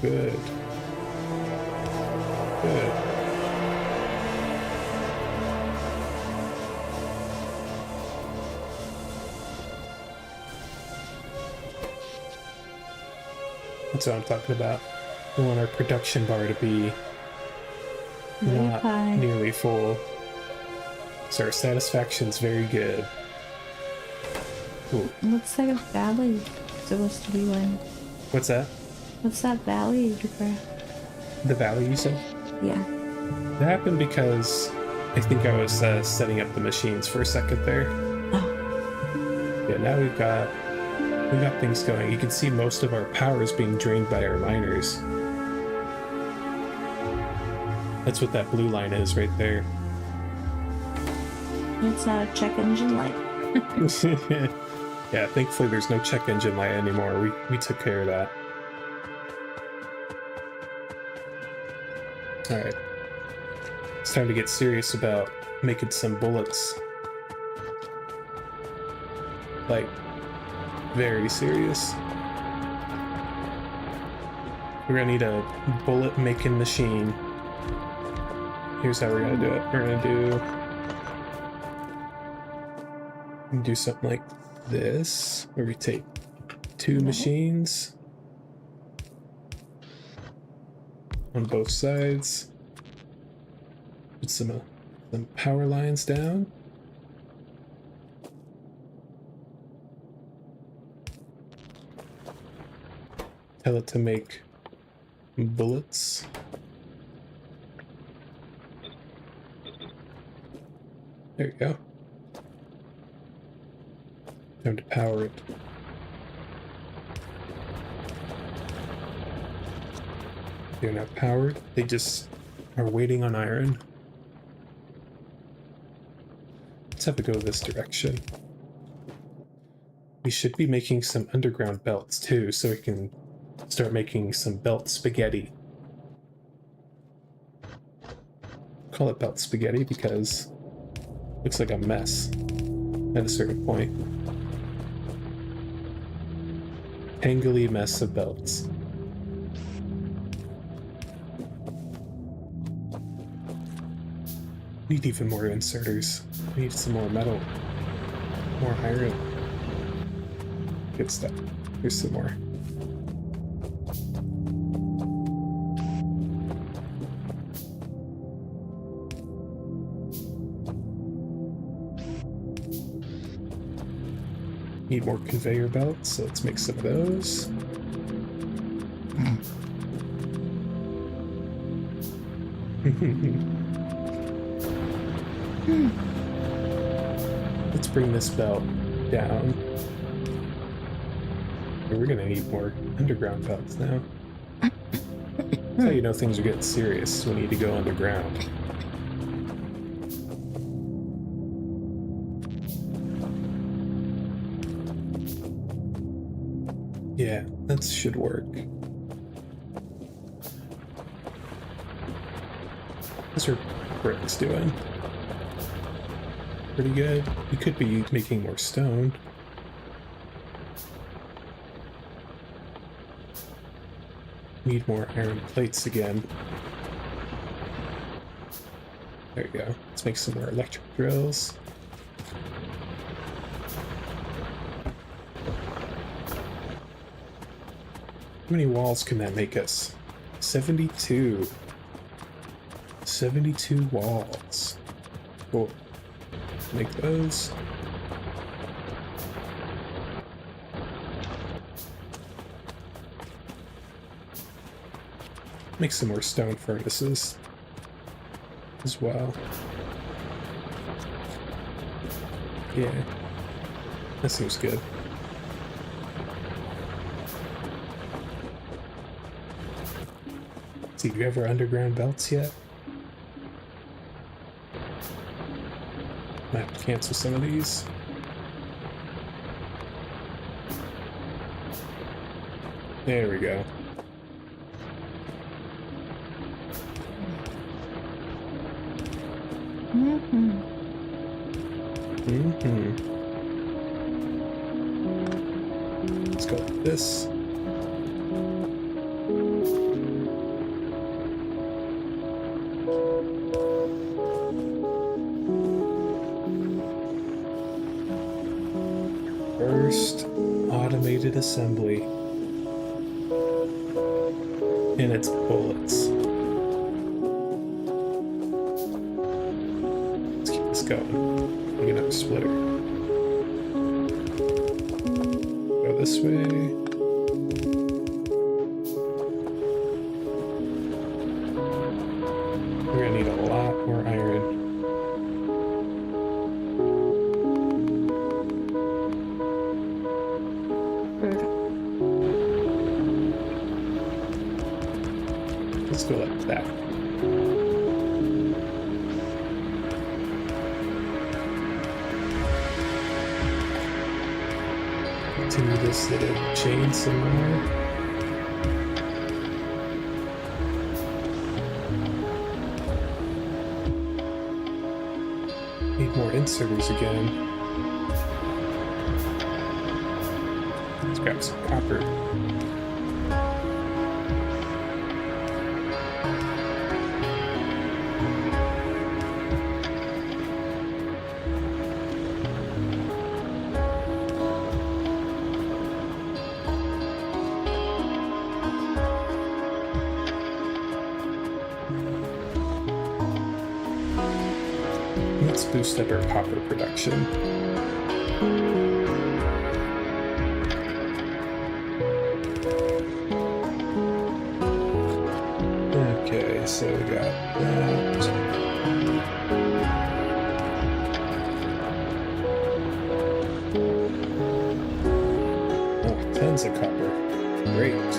Good. Good. That's what I'm talking about. We want our production bar to be not nearly full. So our satisfaction's very good. Cool. Looks like a valley supposed to be one. What's that? What's that valley you grab? The valley you said? Yeah. That happened because I think I was setting up the machines for a second there. Oh. Yeah, now we've got things going. You can see most of our power is being drained by our miners. That's what that blue line is right there. It's not a check engine light. Yeah, thankfully there's no check engine light anymore. We took care of that. Alright. It's time to get serious about making some bullets. Like, very serious. We're gonna need a bullet making machine. Here's how we're gonna do it. We're gonna do something like this, where we take 2 machines on both sides, put some power lines down, tell it to make bullets. There you go. Time to power it. They're not powered. They just are waiting on iron. Let's have to go this direction. We should be making some underground belts too, so we can start making some belt spaghetti. Call it belt spaghetti because it looks like a mess at a certain point. Tangly mess of belts. Need even more inserters. We need some more metal. More iron. Good stuff. Here's some more. Need more conveyor belts, so let's make some of those. Let's bring this belt down. We're gonna need more underground belts now. That's how you know things are getting serious. We need to go underground. Yeah, that should work. How's our bricks doing? Pretty good. We could be making more stone. Need more iron plates again. There you go. Let's make some more electric drills. How many walls can that make us? 72. 72 walls. Cool. Make those. Make some more stone furnaces as well. Yeah, that seems good. See, do you have our underground belts yet? Might have to cancel some of these. There we go. Let's go like this. First automated assembly. And it's bullets. Let's keep this going. Make another splitter. Go this way. We're gonna need a lot more iron. Let's go like that. Continue this little chain some more. Need more inserters again. Let's grab some copper. Let's boost up our copper production. Okay, so we got that. Oh, tons of copper. Great.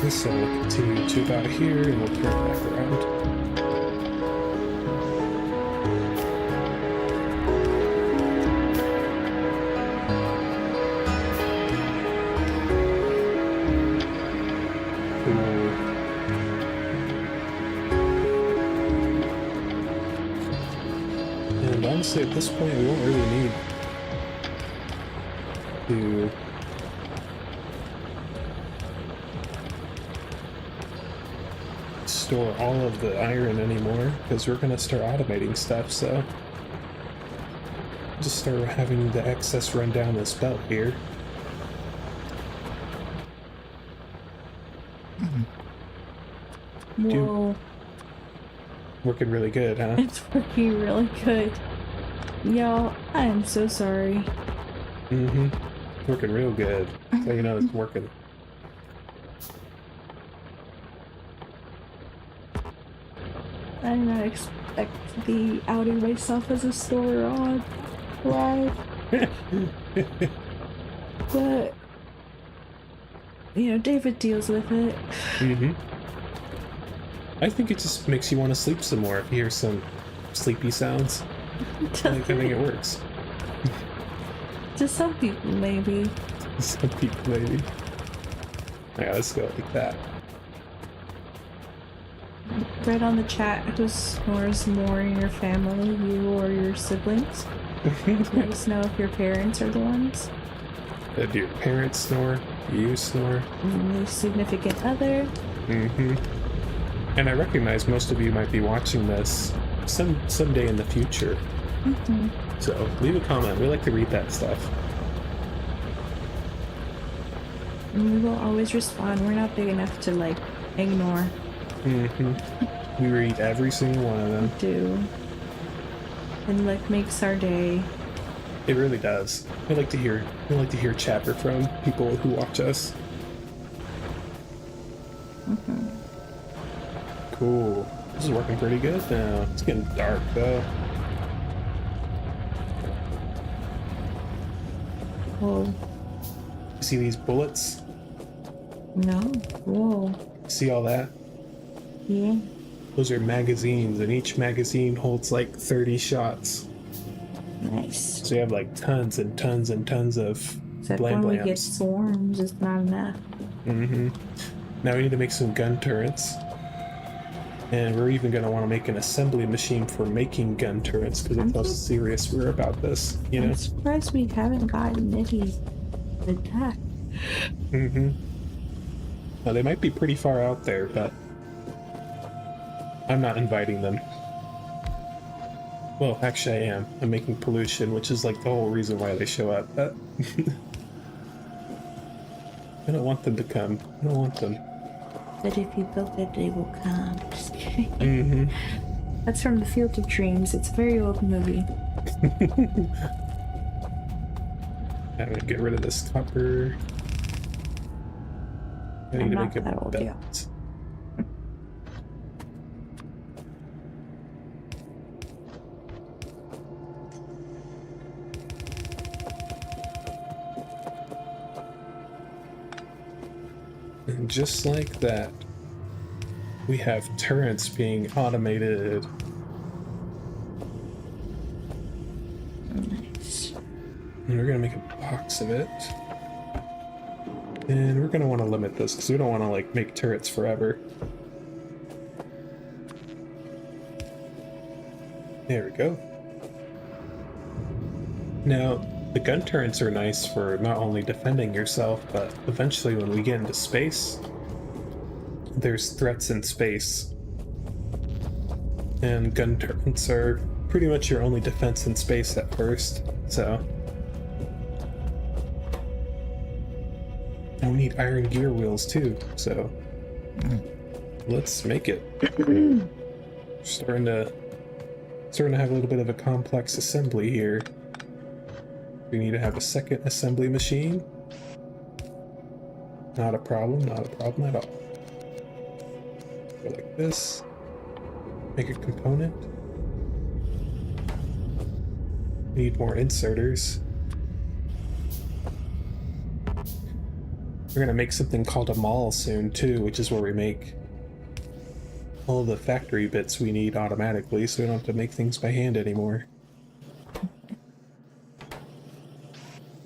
This will continue to about here, and we'll turn it back around. And honestly, at this point, we won't really need to store all of the iron anymore because we're gonna start automating stuff, so just start having the excess run down this belt here. Whoa. Working really good, huh? It's working really good. Y'all, I am so sorry. Working real good. So you know it's working. I did not expect to be outing myself as a store on ride. But, you know, David deals with it. I think it just makes you want to sleep some more if you hear some sleepy sounds. I think it works. To some people, maybe. Some people, maybe. Yeah, let's go like that. Right on the chat, who snores more in your family, you or your siblings? Let us know if your parents are the ones. Do your parents snore? Do you snore? Your significant other? And I recognize most of you might be watching this someday in the future. So leave a comment. We like to read that stuff. And we will always respond. We're not big enough to, like, ignore. We read every single one of them. We do. And, like, makes our day. It really does. We like to hear chatter from people who watch us. Cool. This is working pretty good now. It's getting dark though. Whoa. See these bullets? No. Whoa. See all that? Yeah. Those are magazines, and each magazine holds like 30 shots. Nice. So you have like tons and tons and tons of Except blam when we get blams. swarms, it's not enough. Now we need to make some gun turrets. And we're even going to want to make an assembly machine for making gun turrets because of how serious we're about this, you know? I'm surprised we haven't gotten any attack. Now, they might be pretty far out there, but I'm not inviting them. Well, actually I am. I'm making pollution, which is like the whole reason why they show up, but I don't want them to come. I don't want them. But if you build it, they will come. Just kidding. That's from The Field of Dreams. It's a very old movie. I'm gonna get rid of this copper. I need to make a belt. And just like that, we have turrets being automated. Nice. And we're gonna make a box of it. And we're gonna want to limit this because we don't want to like make turrets forever. There we go. Now, the gun turrets are nice for not only defending yourself, but eventually when we get into space, there's threats in space. And gun turrets are pretty much your only defense in space at first, so. And we need iron gear wheels too, so let's make it. Starting to have a little bit of a complex assembly here. We need to have a second assembly machine. Not a problem, not a problem at all. Go like this. Make a component. We need more inserters. We're gonna make something called a mall soon too, which is where we make all the factory bits we need automatically, so we don't have to make things by hand anymore.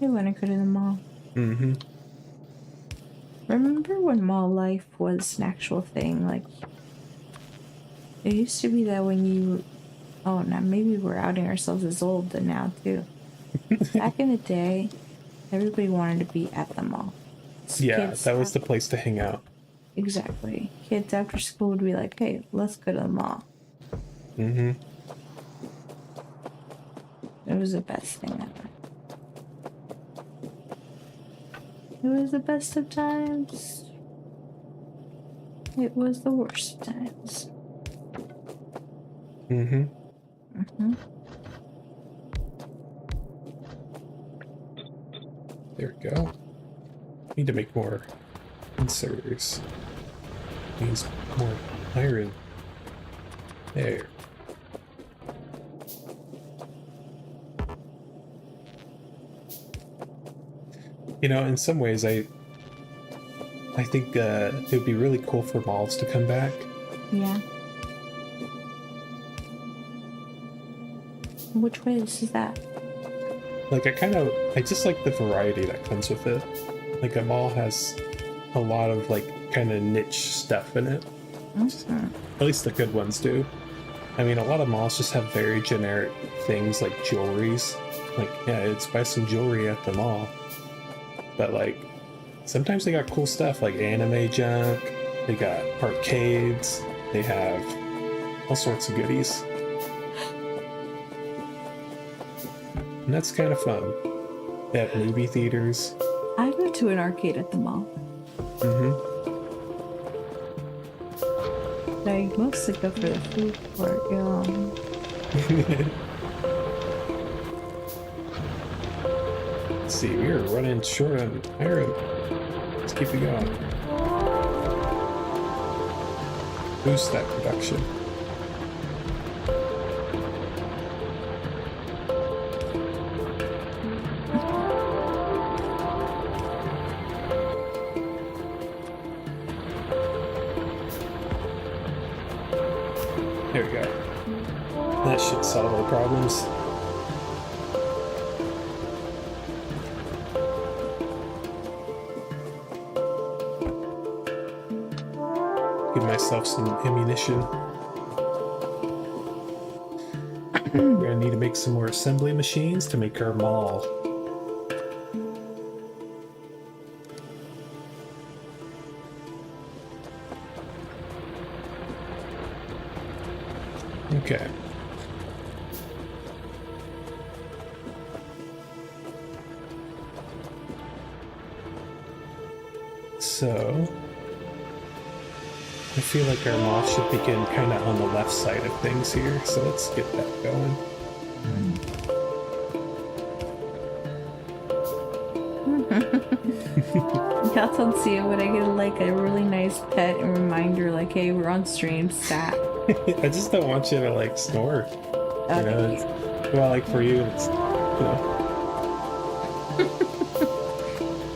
I want to go to the mall. Remember when mall life was an actual thing? Like, it used to be that when you... Oh, now maybe we're outing ourselves as old now, too. Back in the day, Everybody wanted to be at the mall. Yeah, Kids that was the place to hang out. Exactly. Kids after school would be like, hey, let's go to the mall. Mm-hmm. It was the best thing ever. It was the best of times. It was the worst of times. Mm-hmm. Mm-hmm. There we go. Need to make more inserters. Needs more iron. There. You know, in some ways, I think it would be really cool for malls to come back. Yeah. Which ways is that? Like, I just like the variety that comes with it. Like, a mall has a lot of, like, kind of niche stuff in it. Mm-hmm. At least the good ones do. I mean, a lot of malls just have very generic things like jewelries. Like, yeah, it's buy some jewelry at the mall. But, like, sometimes they got cool stuff like anime junk, they got arcades, they have all sorts of goodies. And that's kind of fun. They have movie theaters. I go to an arcade at the mall. Mm-hmm. I mostly go for the food part, yeah. Let's see, we are running short on iron. Let's keep it going. Boost that production. There we go. That should solve all the problems. Give myself some ammunition. We're gonna need to make some more assembly machines to make our mall. Okay. So I feel like our mall should begin kind of on the left side of things here, so let's get that going. Y'all don't see it, but I get like a really nice pet and reminder, like, hey, we're on stream, stat. I just don't want you to like snore. Okay. You know, well, like for you, it's,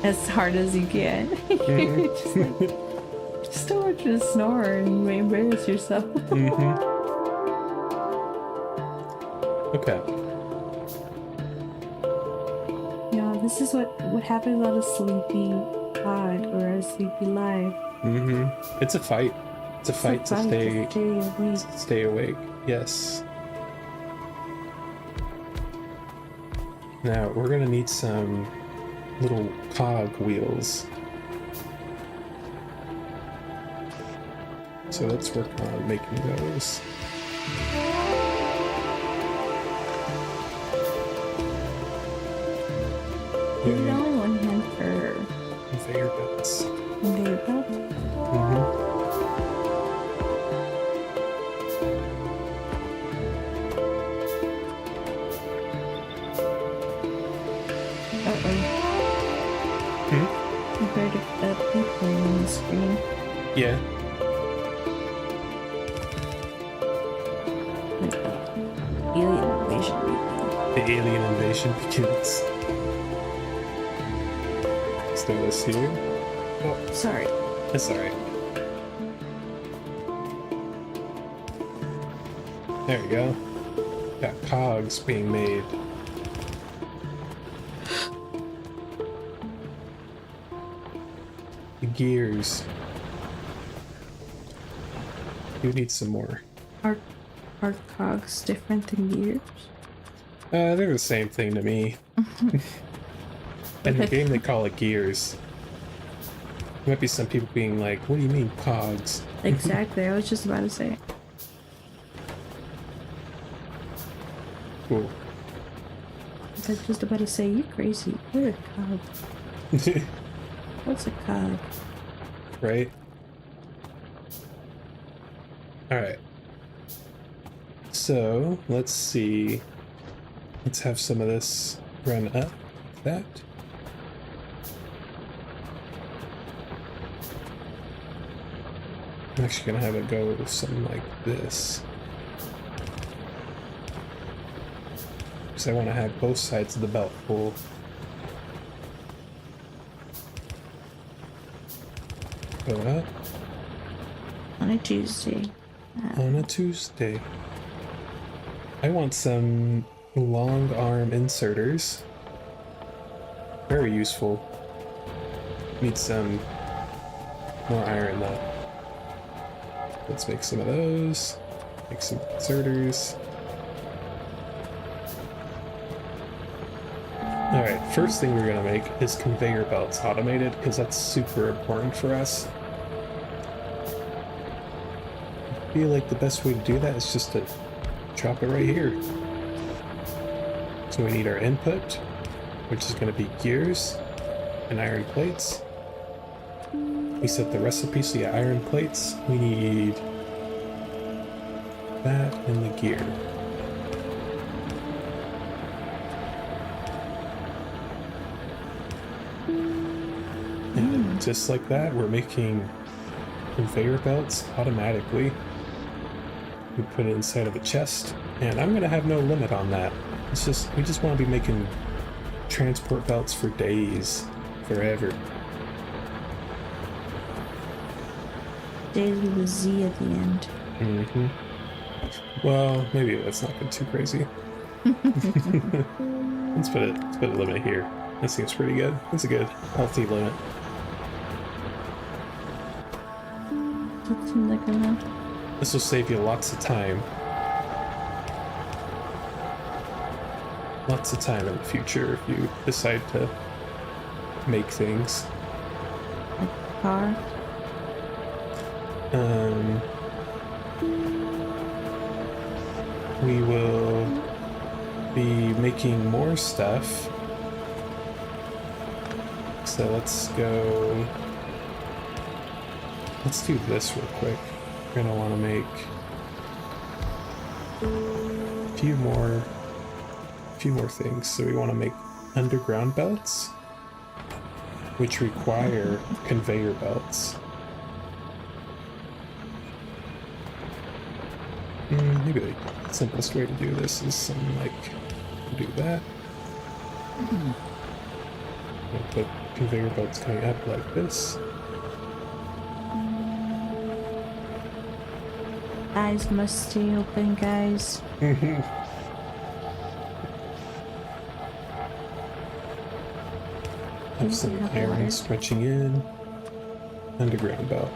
As hard as you can. Mm-hmm. Just don't want you to snore and you may embarrass yourself. Mm-hmm. Okay. Yeah, this is what happens on a sleepy pod or a sleepy live. Mm-hmm. It's a fight. It's a fight to stay awake. Yes. Now we're gonna need some little cog wheels. So let's work on making those. There's only one hand for conveyor belts. conveyor belt. Mm-hmm. Compared to the people on the screen. Yeah. Alien invasion begins. The alien invasion begins. Let's do this here. Oh, Sorry. that's alright. There we go. Got cogs being made. The gears. You need some more. Are cogs different than gears? They're the same thing to me. In the game, they call it gears. There might be some people being like, what do you mean cogs? Exactly, I was just about to say. Cool. I was just about to say, you crazy. What a cog. What's a cog? Right? Alright. So, let's see. Let's have some of this run up like that. I'm actually gonna have it go with something like this. Because I want to have both sides of the belt full. Go up. On a Tuesday. On a Tuesday. I want some long arm inserters. Very useful. Need some more iron though. Let's make some of those. Make some inserters. Alright, first thing we're gonna make is conveyor belts automated, because that's super important for us. I feel like the best way to do that is just to drop it right here. So we need our input, which is gonna be gears and iron plates. We set the recipe, so yeah, iron plates. We need that and the gear. And just like that, we're making conveyor belts automatically. We put it inside of a chest, and I'm gonna have no limit on that. It's just, we just want to be making transport belts for days, forever. Days with a Z at the end. Mm-hmm. Well, maybe let's not get too crazy. Let's put a limit here. That seems pretty good. That's a good, healthy limit. That seems like enough. This will save you lots of time. Lots of time in the future if you decide to make things. Like a car. We will be making more stuff. So let's go. Let's do this real quick. We're gonna want to make a few more things. So we want to make underground belts, which require conveyor belts. Maybe the simplest way to do this is something like do that. We'll put conveyor belts coming up like this. Eyes must stay open, guys. Have some iron stretching in. Underground belt.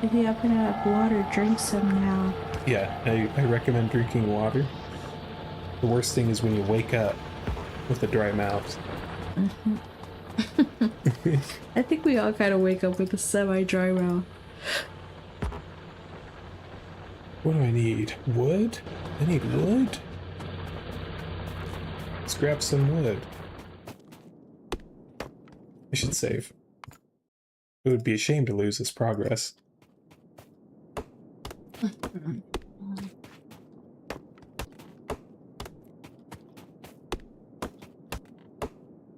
If you happen to have water, drink some now. Yeah, I recommend drinking water. The worst thing is when you wake up with a dry mouth. I think we all kind of wake up with a semi-dry mouth. What do I need? Wood? I need wood? Let's grab some wood. I should save. It would be a shame to lose this progress.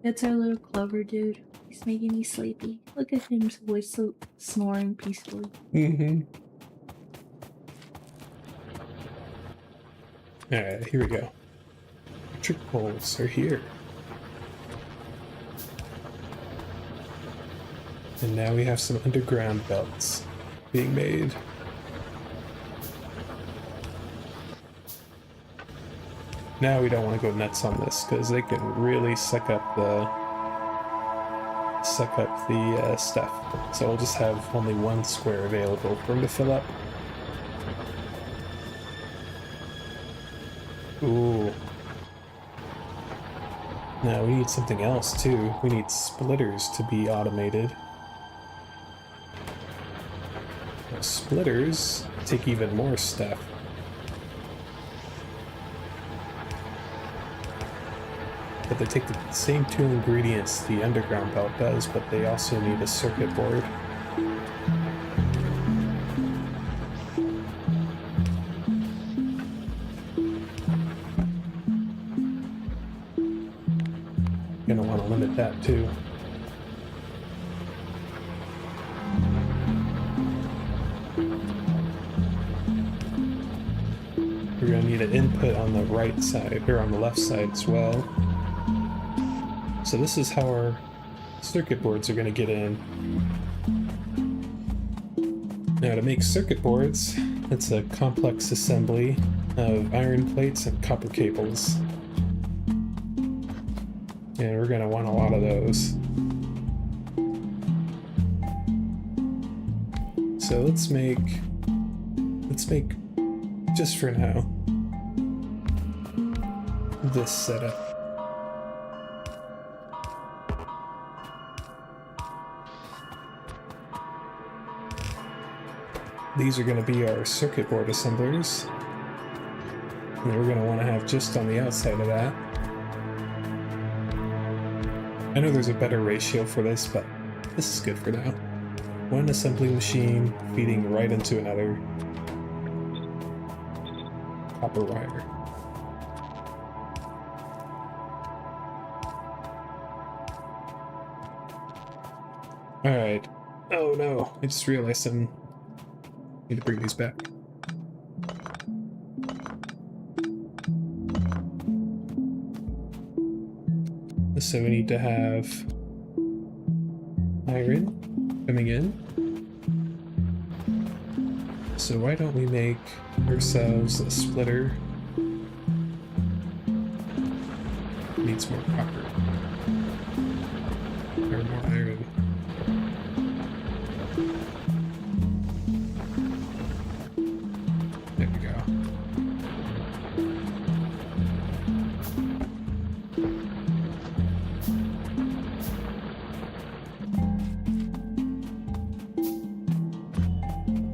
That's our little clover dude. He's making me sleepy. Look at him snoring peacefully. Alright, here we go. Electric poles are here. And now we have some underground belts being made. Now we don't want to go nuts on this because they can really suck up the stuff. So we'll just have only one square available for them to fill up. Ooh. Now we need something else too. We need splitters to be automated. Now, splitters take even more stuff. But they take the same two ingredients the underground belt does, but they also need a circuit board. Gonna want to limit that too. We're gonna need an input on the right side, or on the left side as well. So this is how our circuit boards are gonna get in. Now to make circuit boards, it's a complex assembly of iron plates and copper cables. And we're gonna want a lot of those. So let's make, just for now, this setup. These are gonna be our circuit board assemblers. And we're gonna wanna have just on the outside of that. I know there's a better ratio for this, but this is good for now. One assembly machine feeding right into another copper wire. Alright. Oh no, I just realized I need to bring these back. So we need to have iron coming in. So why don't we make ourselves a splitter? Needs more copper. Or more iron. There we go.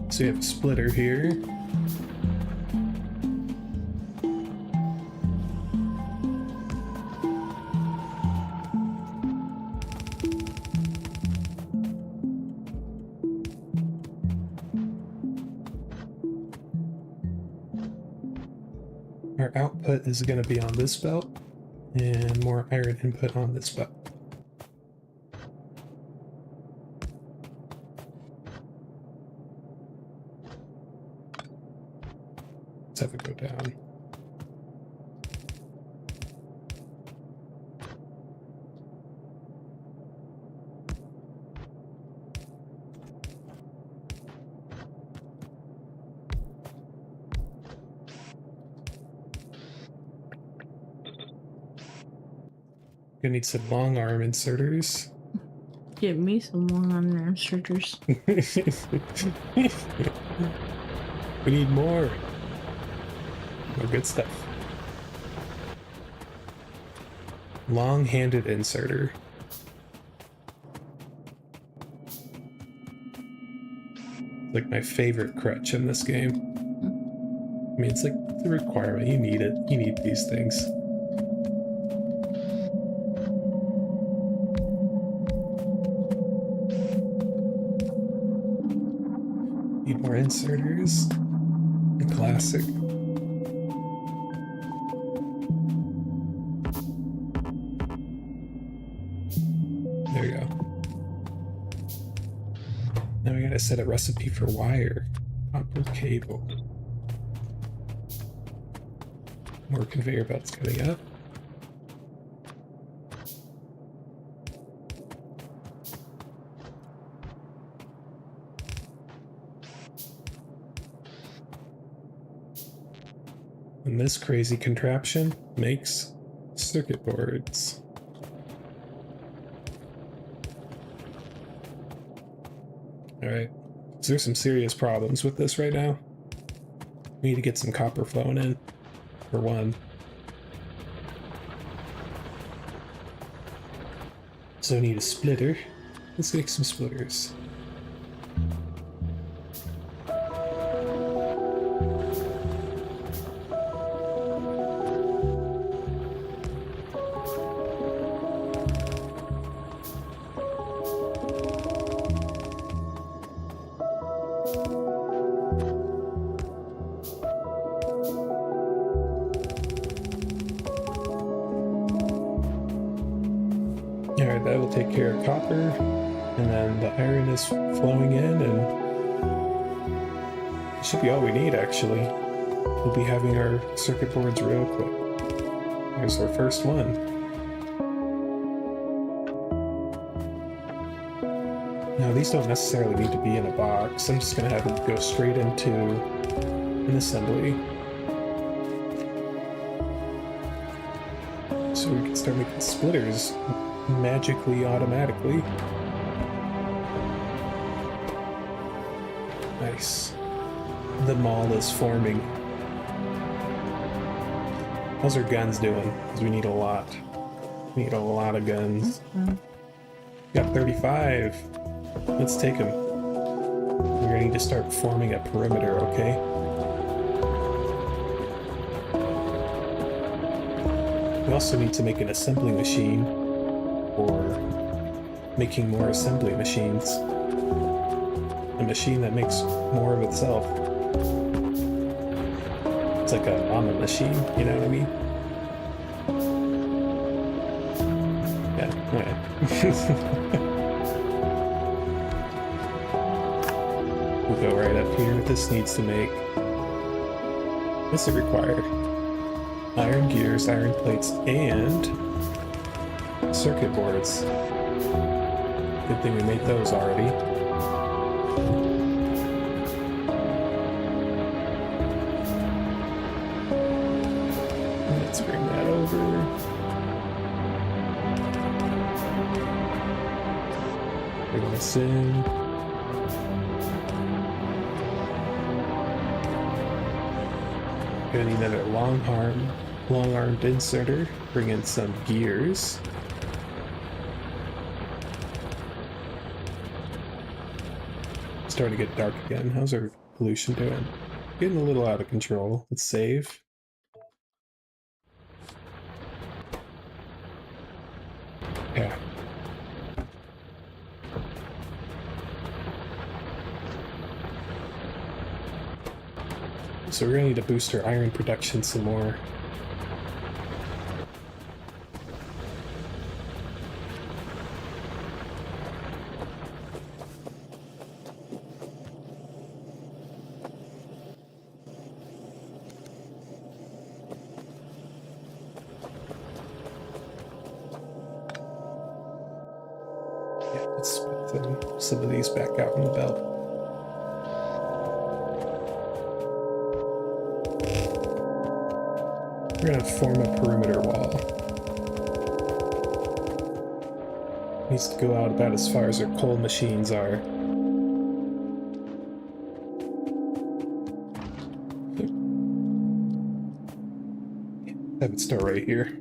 So we have a splitter here. Our output is going to be on this belt, and more iron input on this belt. Let's have it go down. Gonna need some long arm inserters. Get me some long arm inserters. We need more. Oh, good stuff. Long-handed inserter. Like my favorite crutch in this game. I mean, it's like the requirement. You need it. You need these things. Need more inserters. Classic. There we go. Now we gotta set a recipe for wire. Copper cable. More conveyor belts coming up. And this crazy contraption makes circuit boards. Alright, so there's some serious problems with this right now. We need to get some copper flowing in, for one. So I need a splitter. Let's make some splitters. Alright, that will take care of copper, and then the iron is flowing in, and it should be all we need, actually. We'll be having our circuit boards real quick. Here's our first one. Now, these don't necessarily need to be in a box. I'm just going to have them go straight into an assembly. So we can start making splitters magically, automatically. Nice. The mall is forming. How's our guns doing? Because we need a lot. We need a lot of guns. Got 35. Let's take them. We're gonna need to start forming a perimeter, okay? We also need to make an assembly machine for making more assembly machines. A machine that makes more of itself. It's like a mama machine, you know what I mean? Yeah, alright. We'll go right up here. This needs to make... What's it require? Iron gears, iron plates, and circuit boards. Good thing we made those already. Let's bring that over. Bring this in. Gonna need another long-armed inserter. Bring in some gears. Starting to get dark again. How's our pollution doing? Getting a little out of control. Let's save. Yeah. So we're gonna need to boost our iron production some more. Yeah, let's put some of these back out in the belt. We're gonna form a perimeter wall. Needs to go out about as far as our coal machines are. Have it start right here.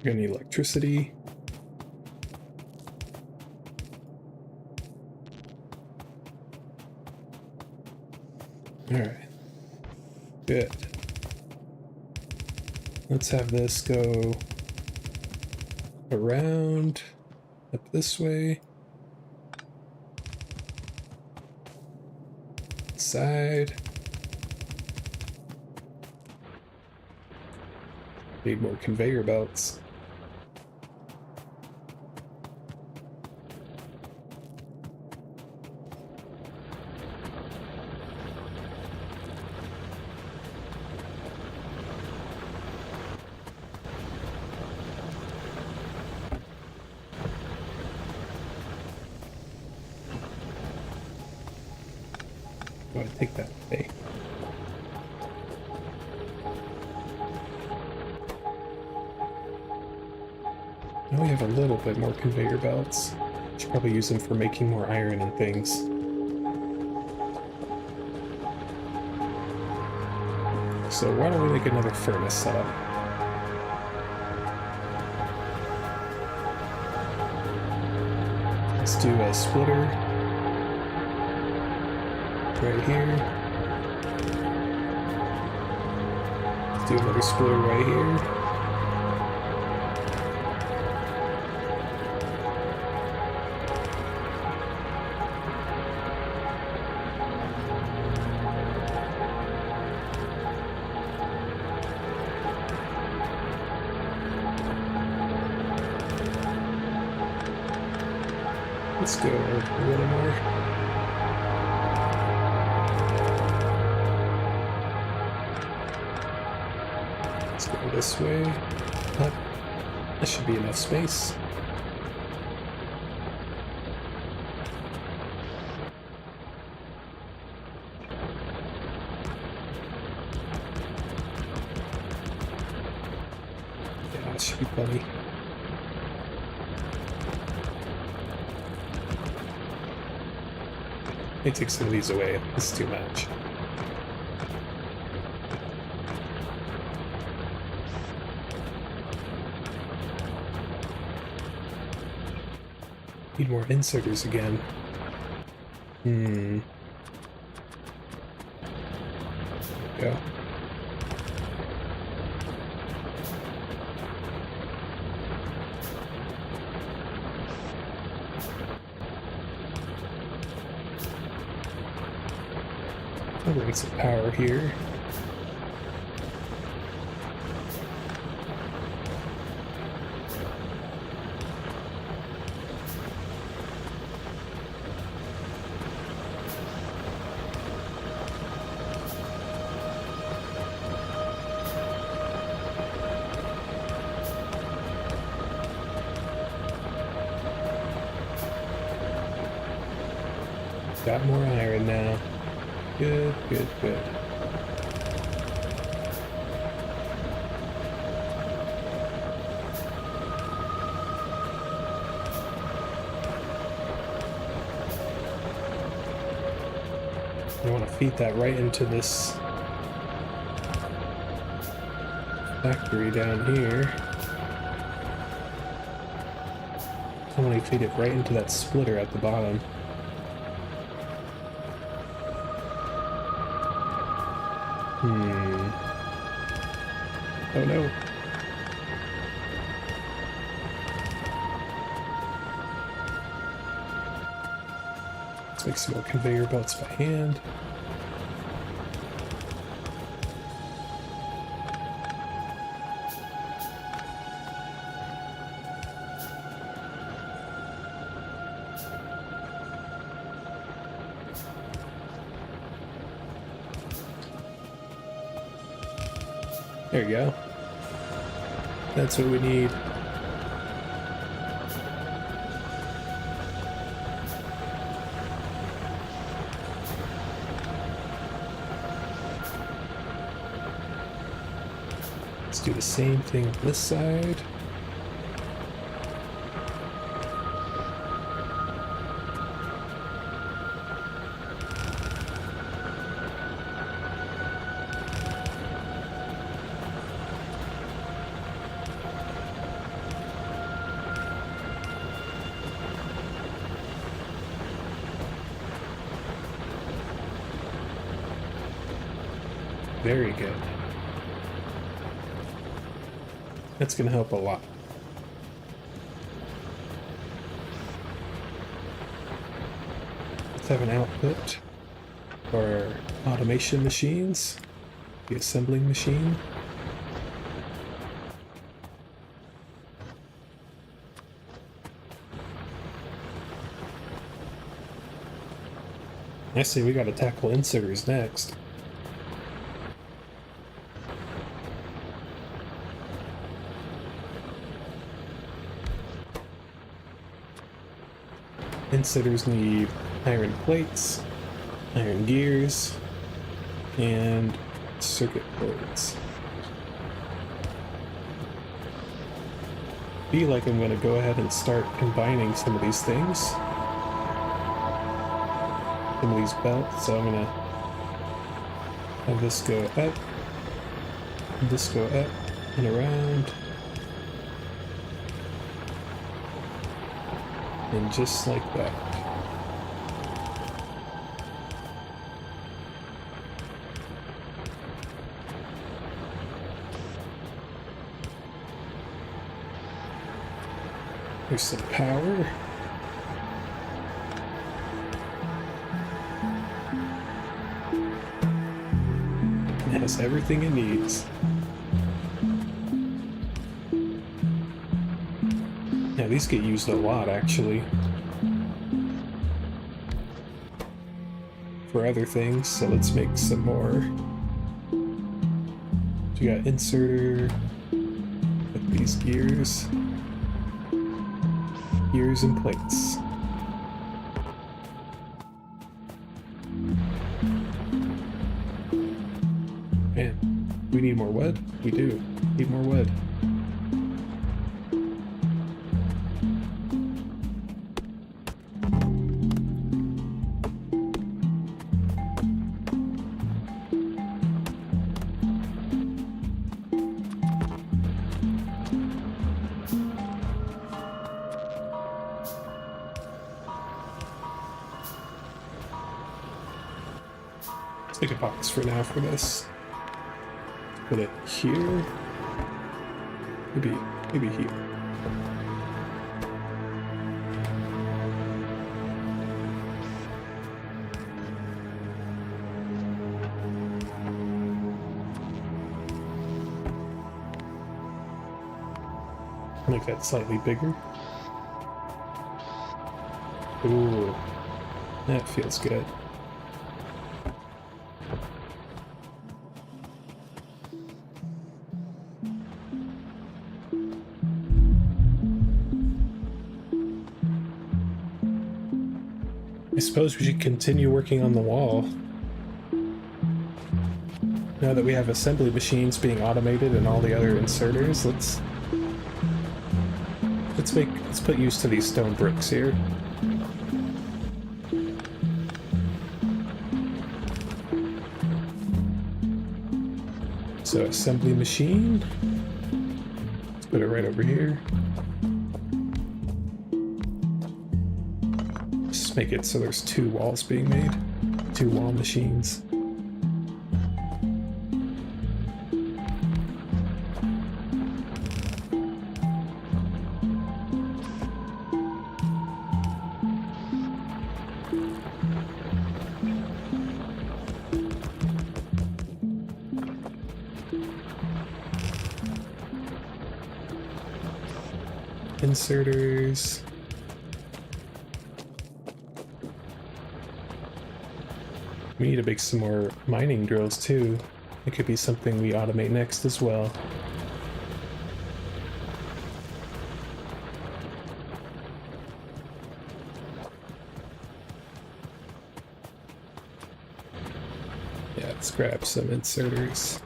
We're gonna need electricity. Alright. Good. Let's have this go around, up this way. Side. Need more conveyor belts. Go ahead and take that away. Now we have a little bit more conveyor belts. Should probably use them for making more iron and things. So why don't we make another furnace setup? Let's do a splitter right here. Let's do another splitter right here. Let's go a little more. Let's go this way. Up. That should be enough space. Yeah, that should be plenty. Let me take some of these away. This is too much. Need more inserters again. Go. I'll bring some power here. Got more iron now. Good, good, good. I want to feed that right into this factory down here. I want to feed it right into that splitter at the bottom. Oh no. Let's make some more conveyor belts by hand. There you go. That's what we need. Let's do the same thing on this side. Very good. That's going to help a lot. Let's have an output for automation machines, the assembling machine. I see we got to tackle inserters next. Inserters need iron plates, iron gears, and circuit boards. I feel like I'm going to go ahead and start combining some of these things. Some of these belts, so I'm going to have this go up Just go up and around. And just like that. There's some power. It has everything it needs. Yeah, these get used a lot, actually. For other things, so let's make some more. So we got inserter with these gears. Gears and plates. Man, we need more wood? We do. Need more wood. Let's make a box for now for this. Put it here. Maybe here. Make that slightly bigger. Ooh, that feels good. I suppose we should continue working on the wall. Now that we have assembly machines being automated and all the other inserters, let's put use to these stone bricks here. So assembly machine. Let's put it right over here. Just make it so there's two walls being made. Two wall machines. Inserters. We need to make some more mining drills too. It could be something we automate next as well. Yeah, let's grab some inserters.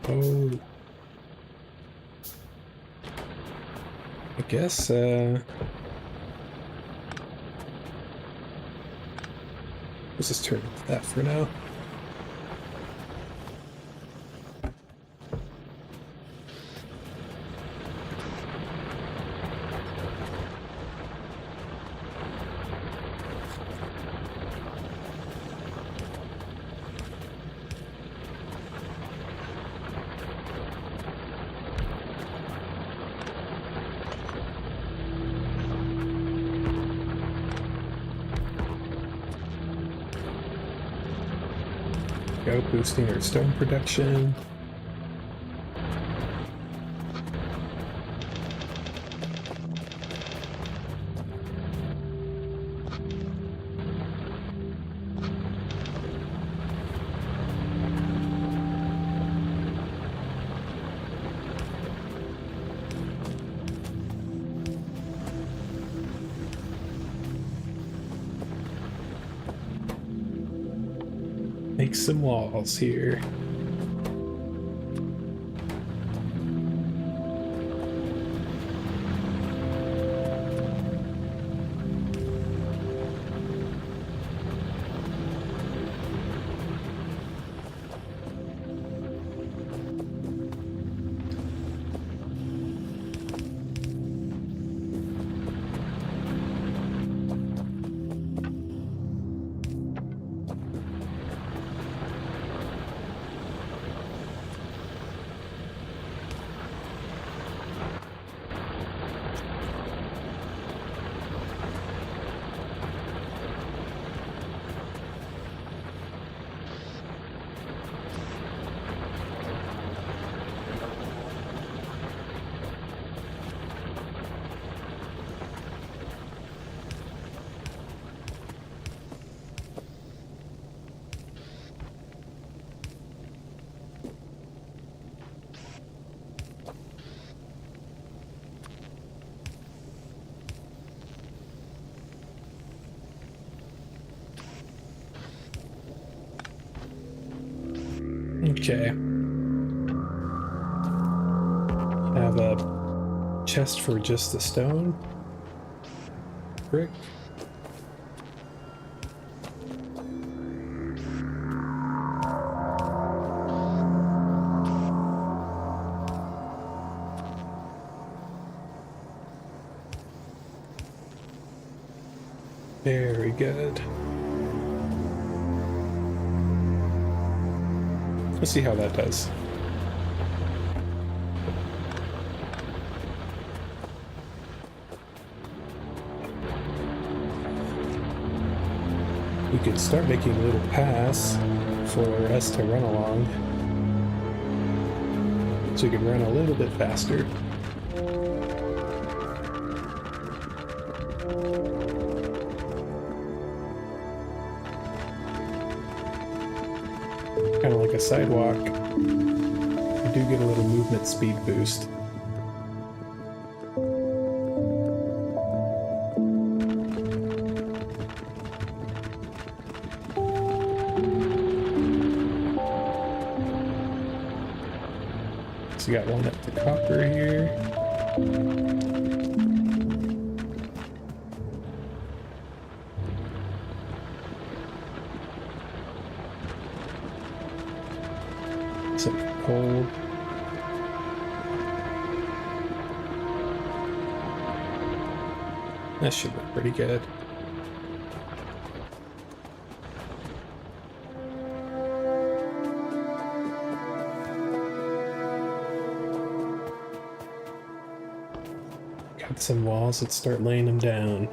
Oh. I guess, let's just turn that for now. Go, boosting our stone production. Make some walls here. Okay. Have a chest for just the stone. Brick. Very good. Let's see how that does. We could start making a little pass for us to run along, so we can run a little bit faster. Kind of like a sidewalk. You do get a little movement speed boost. So you got one up to copper here. Some coal. That should look pretty good. Got some walls, let's start laying them down.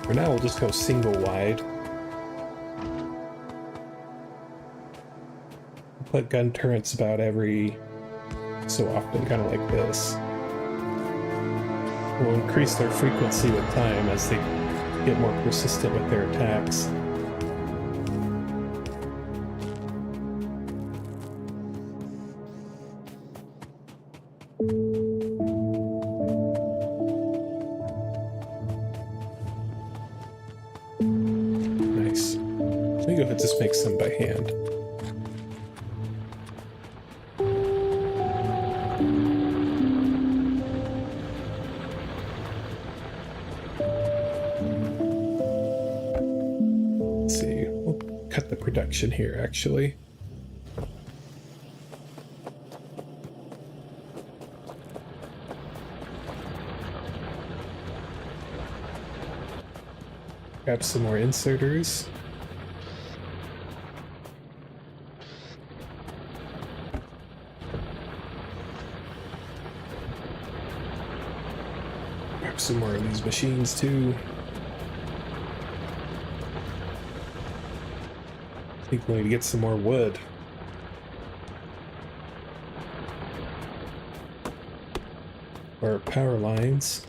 For now, we'll just go single wide. Put gun turrets about every so often, kind of like this. We'll increase their frequency with time as they get more persistent with their attacks. Nice. Let me go ahead and just make some by hand. Cut the production here, actually. Grab some more inserters. Grab some more of these machines too. I think we need to get some more wood. Or power lines.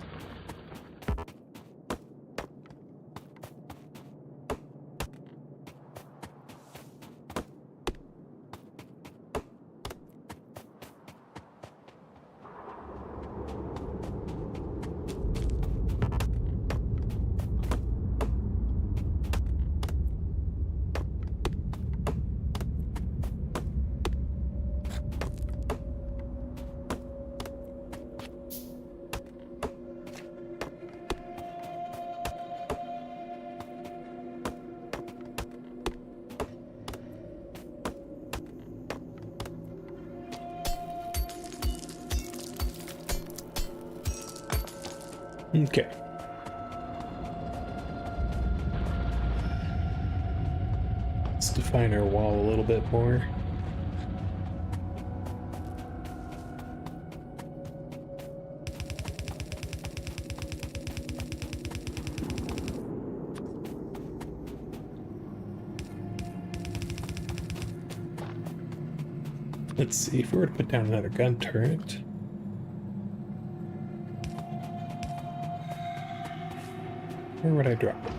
Okay. Let's define our wall a little bit more. Let's see, if we were to put down another gun turret. Where would I drop it?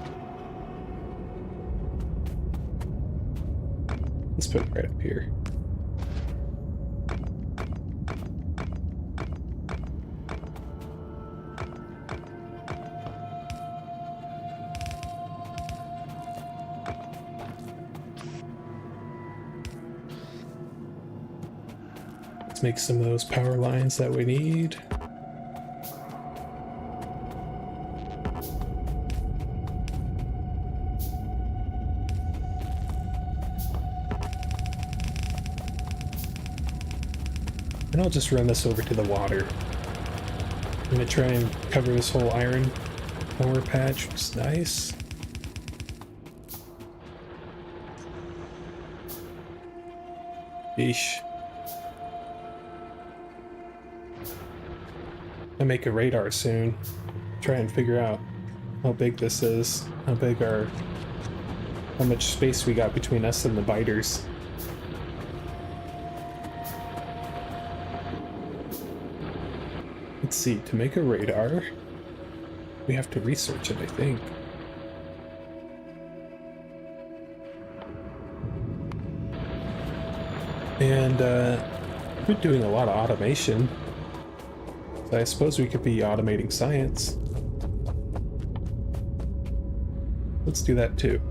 Let's put it right up here. make some of those power lines that we need. And I'll just run this over to the water. I'm gonna try and cover this whole iron ore patch, which is nice. Yeesh. I'll make a radar soon. Try and figure out how big this is. How much space we got between us and the biters. Let's see, to make a radar, we have to research it, I think. And we're doing a lot of automation. So I suppose we could be automating science. Let's do that too.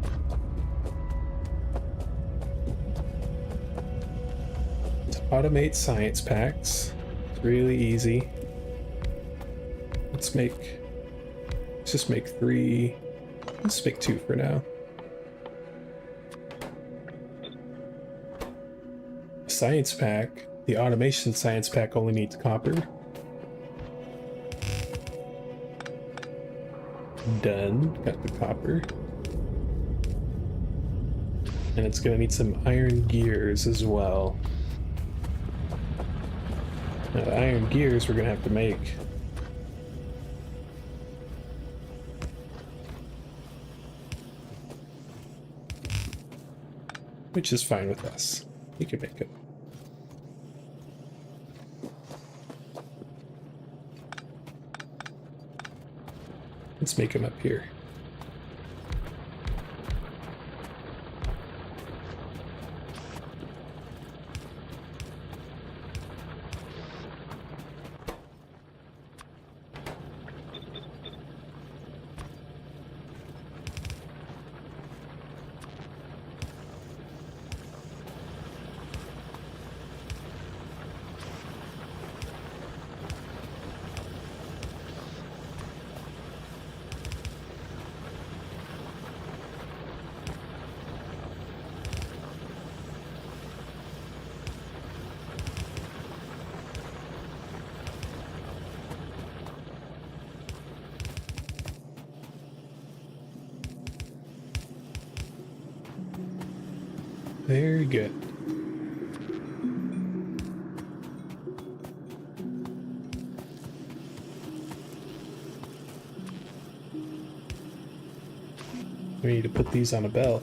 To automate science packs, it's really easy. Let's just make 3. Let's make 2 for now. Science pack, the automation science pack only needs copper. Done, got the copper. And it's gonna need some iron gears as well. Now the iron gears we're gonna have to make. Which is fine with us. We can make it. Let's make them up here. Very good. We need to put these on a belt.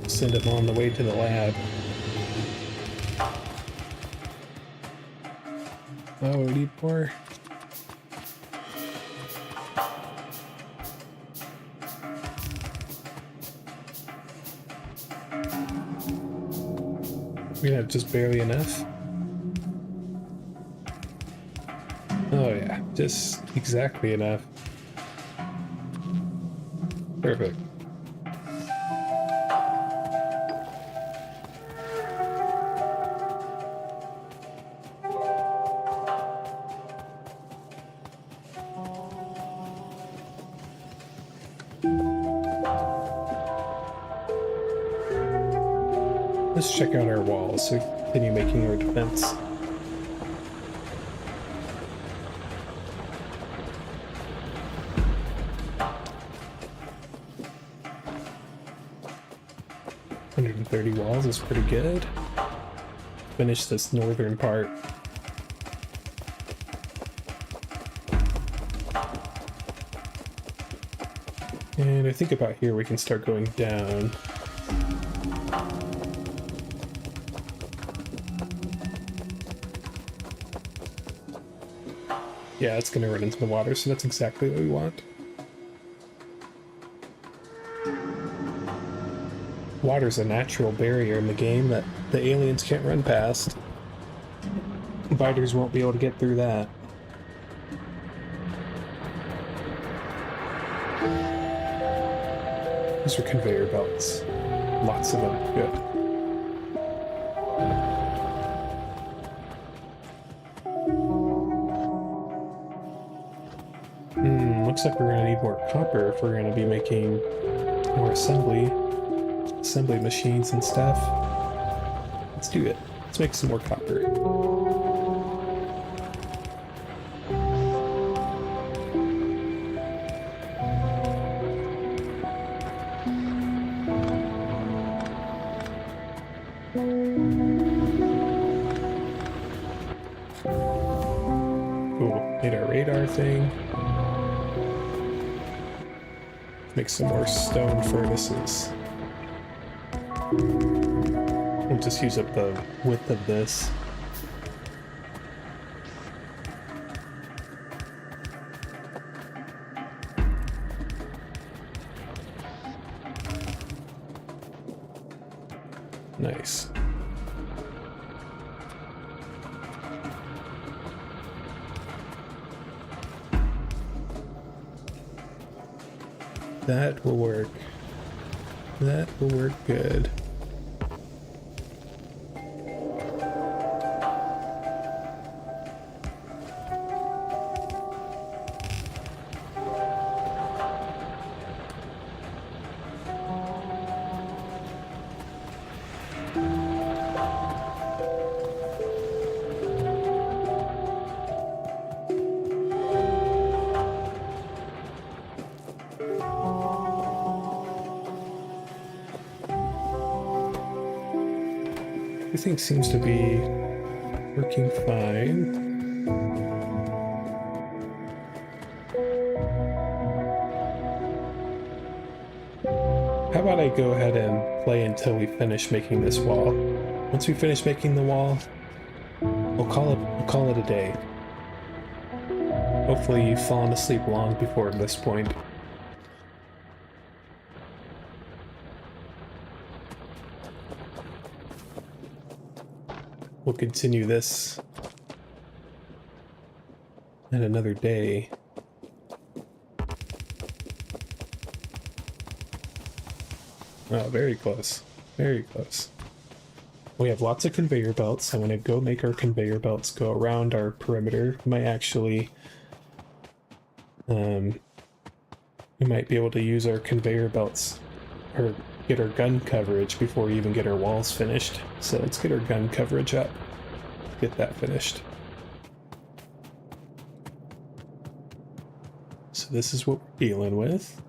Send them on the way to the lab. Oh, we need more. We have just barely enough. Oh yeah, just exactly enough. Perfect. Let's check out our walls so we can continue making our defense. $130 walls is pretty good. Finish this northern part. And I think about here we can start going down. Yeah, it's gonna run into the water, so that's exactly what we want. Water's a natural barrier in the game that the aliens can't run past. Biters won't be able to get through that. These are conveyor belts. Lots of them. Good. Looks like we're gonna need more copper if we're gonna be making more assembly machines and stuff. Let's do it. Let's make some more copper. Cool. Made our radar thing. Make some more stone furnaces. We'll just use up the width of this. Nice. That will work. That will work good. Everything seems to be working fine. How about I go ahead and play until we finish making this wall? Once we finish making the wall, we'll call it a day. Hopefully you've fallen asleep long before this point. We'll continue this at another day. Oh, very close. Very close. We have lots of conveyor belts. I'm going to go make our conveyor belts go around our perimeter. We might actually... we might be able to use our conveyor belts or get our gun coverage before we even get our walls finished. So let's get our gun coverage up. Get that finished. So this is what we're dealing with.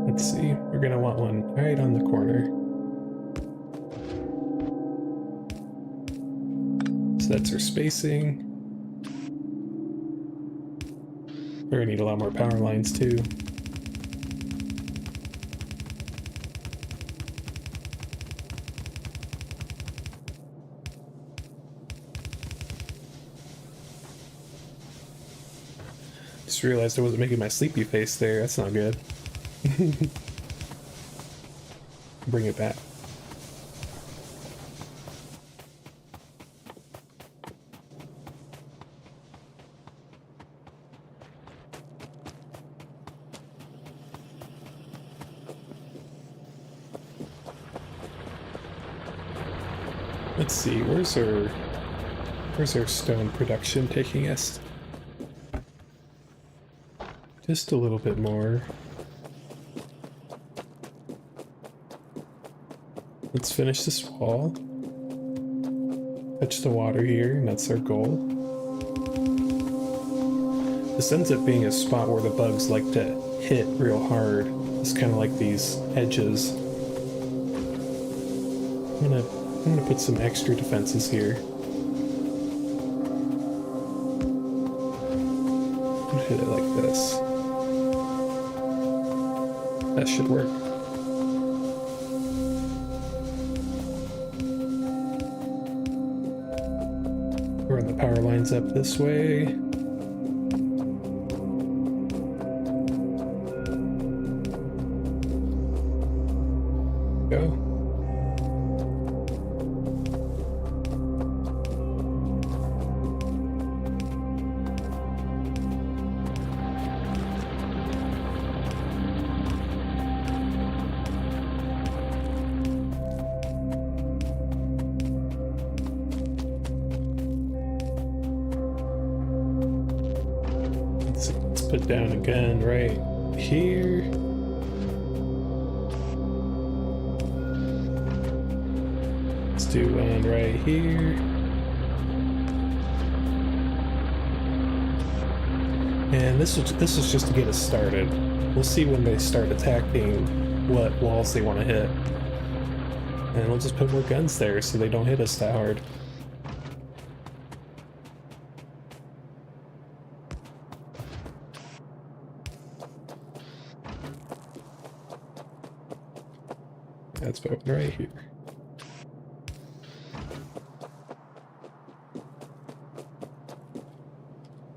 Let's see, we're gonna want one right on the corner. So that's our spacing. We're gonna need a lot more power lines too. Just realized I wasn't making my sleepy face there, that's not good. Bring it back. Let's see, where's our stone production taking us? Just a little bit more. Let's finish this wall. Touch the water here, and that's our goal. This ends up being a spot where the bugs like to hit real hard. It's kind of like these edges. I'm gonna put some extra defenses here. Hit it like this. That should work. Run the power lines up this way. Go. Let's put down a gun right here. Let's do one right here. And this is just to get us started. We'll see when they start attacking what walls they want to hit. And we'll just put more guns there so they don't hit us that hard. That's about right here.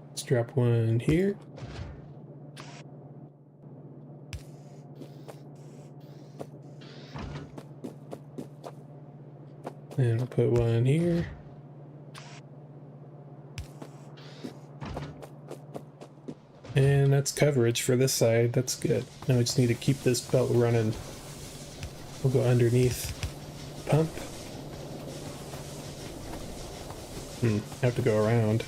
Let's drop one here. And we'll put one here. And that's coverage for this side. That's good. Now we just need to keep this belt running. We'll go underneath pump. Have to go around.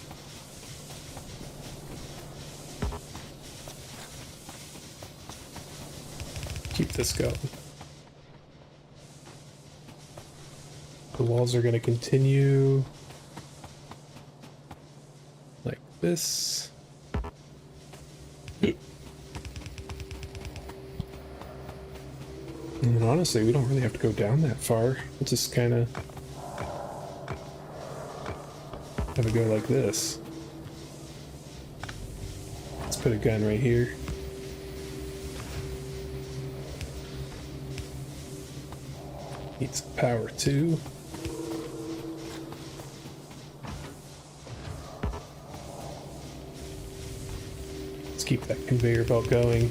Keep this going. The walls are going to continue like this. And honestly, we don't really have to go down that far. We'll just kind of have it go like this. Let's put a gun right here. Needs power too. Let's keep that conveyor belt going.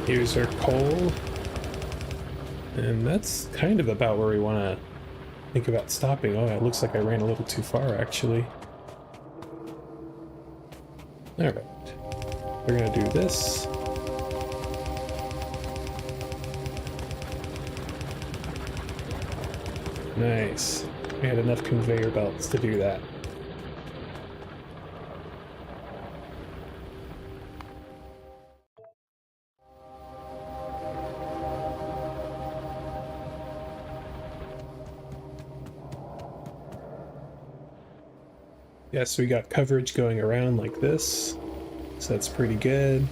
Here's our coal. And that's kind of about where we want to think about stopping. Oh, it looks like I ran a little too far, actually. Alright. We're going to do this. Nice. We had enough conveyor belts to do that. Yes, we got coverage going around like this, so that's pretty good.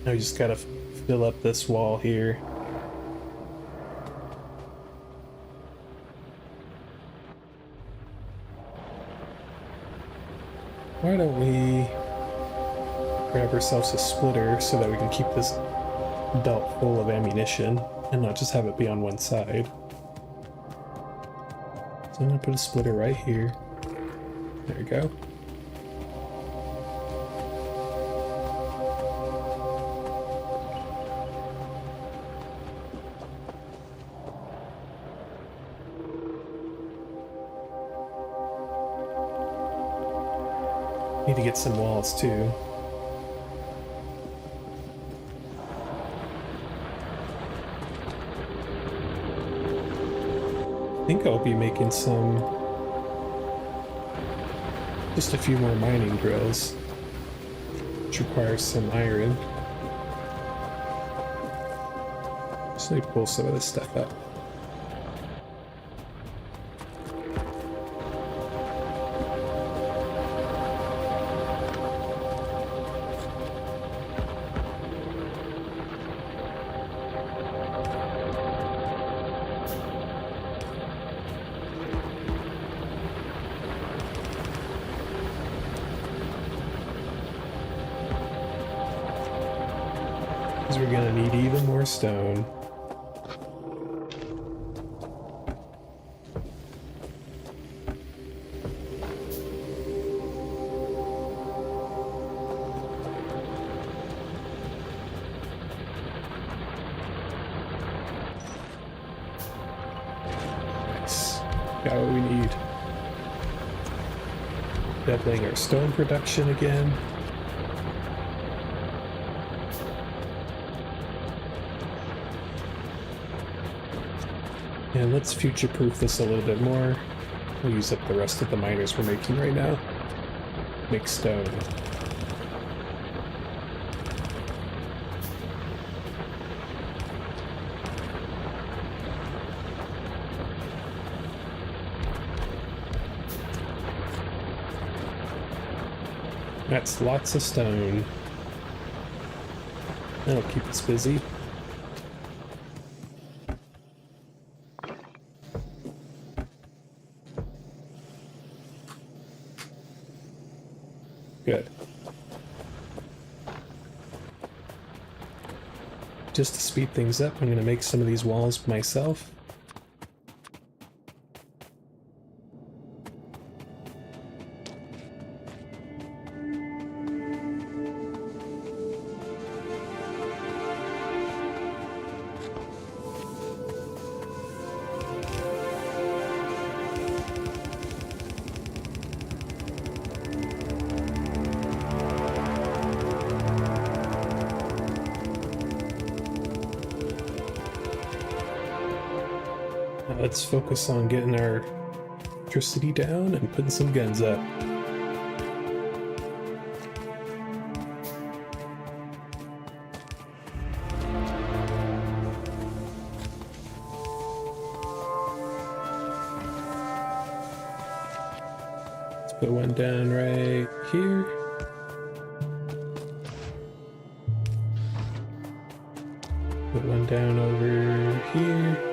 Now we just gotta fill up this wall here. Why don't we grab ourselves a splitter so that we can keep this belt full of ammunition and not just have it be on one side. So I'm gonna put a splitter right here. There we go. Need to get some walls too. I think I'll be making just a few more mining drills, which requires some iron. Just need to pull some of this stuff up. you're gonna need even more stone. Got what we need. Doubling our stone production again. And let's future-proof this a little bit more. We'll use up the rest of the miners we're making right now. Make stone. That's lots of stone. That'll keep us busy. Good. Just to speed things up, I'm going to make some of these walls myself. Let's focus on getting our electricity down and putting some guns up. Let's put one down right here. Put one down over here.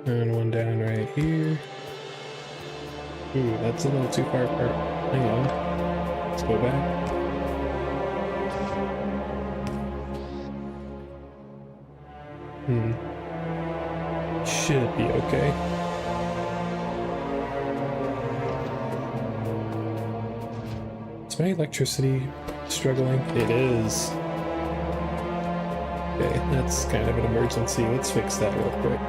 And one down right here. Ooh, that's a little too far apart. Hang on. Let's go back. Should be okay. Is my electricity struggling? It is. Okay, that's kind of an emergency. Let's fix that real quick.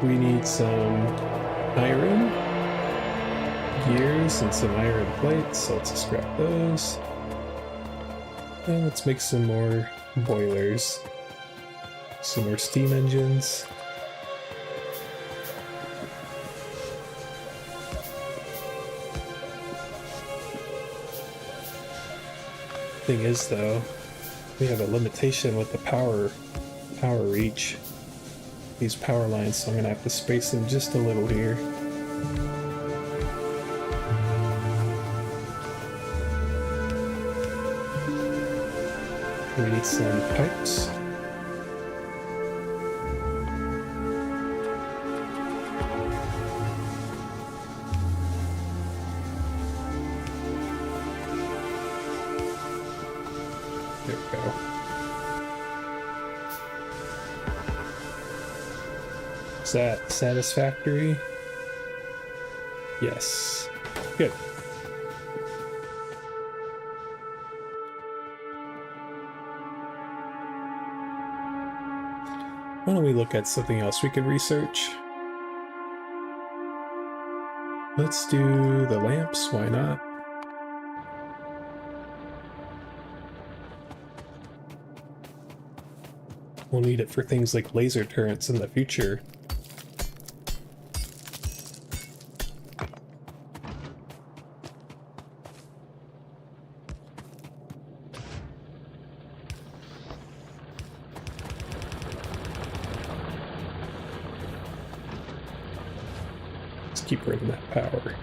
We need some iron gears and some iron plates, so let's scrap those. And let's make some more boilers. Some more steam engines. Thing is though, we have a limitation with the power reach. These power lines, so I'm gonna have to space them just a little here. We need some pipes. There we go. Is that satisfactory? Yes. Good. Why don't we look at something else we could research? Let's do the lamps, why not? We'll need it for things like laser turrets in the future. Keep running that power.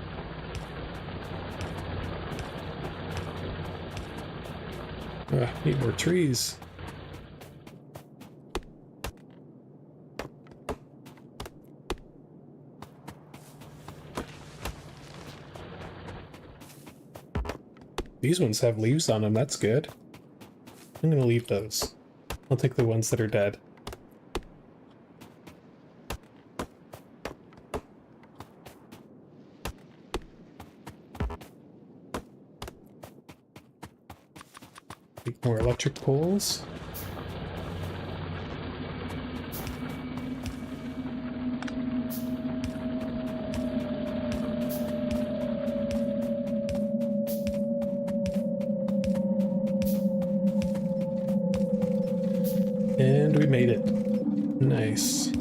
Need more trees. these ones have leaves on them. That's good. I'm gonna leave those. I'll take the ones that are dead. Make more electric poles. And we made it. Nice.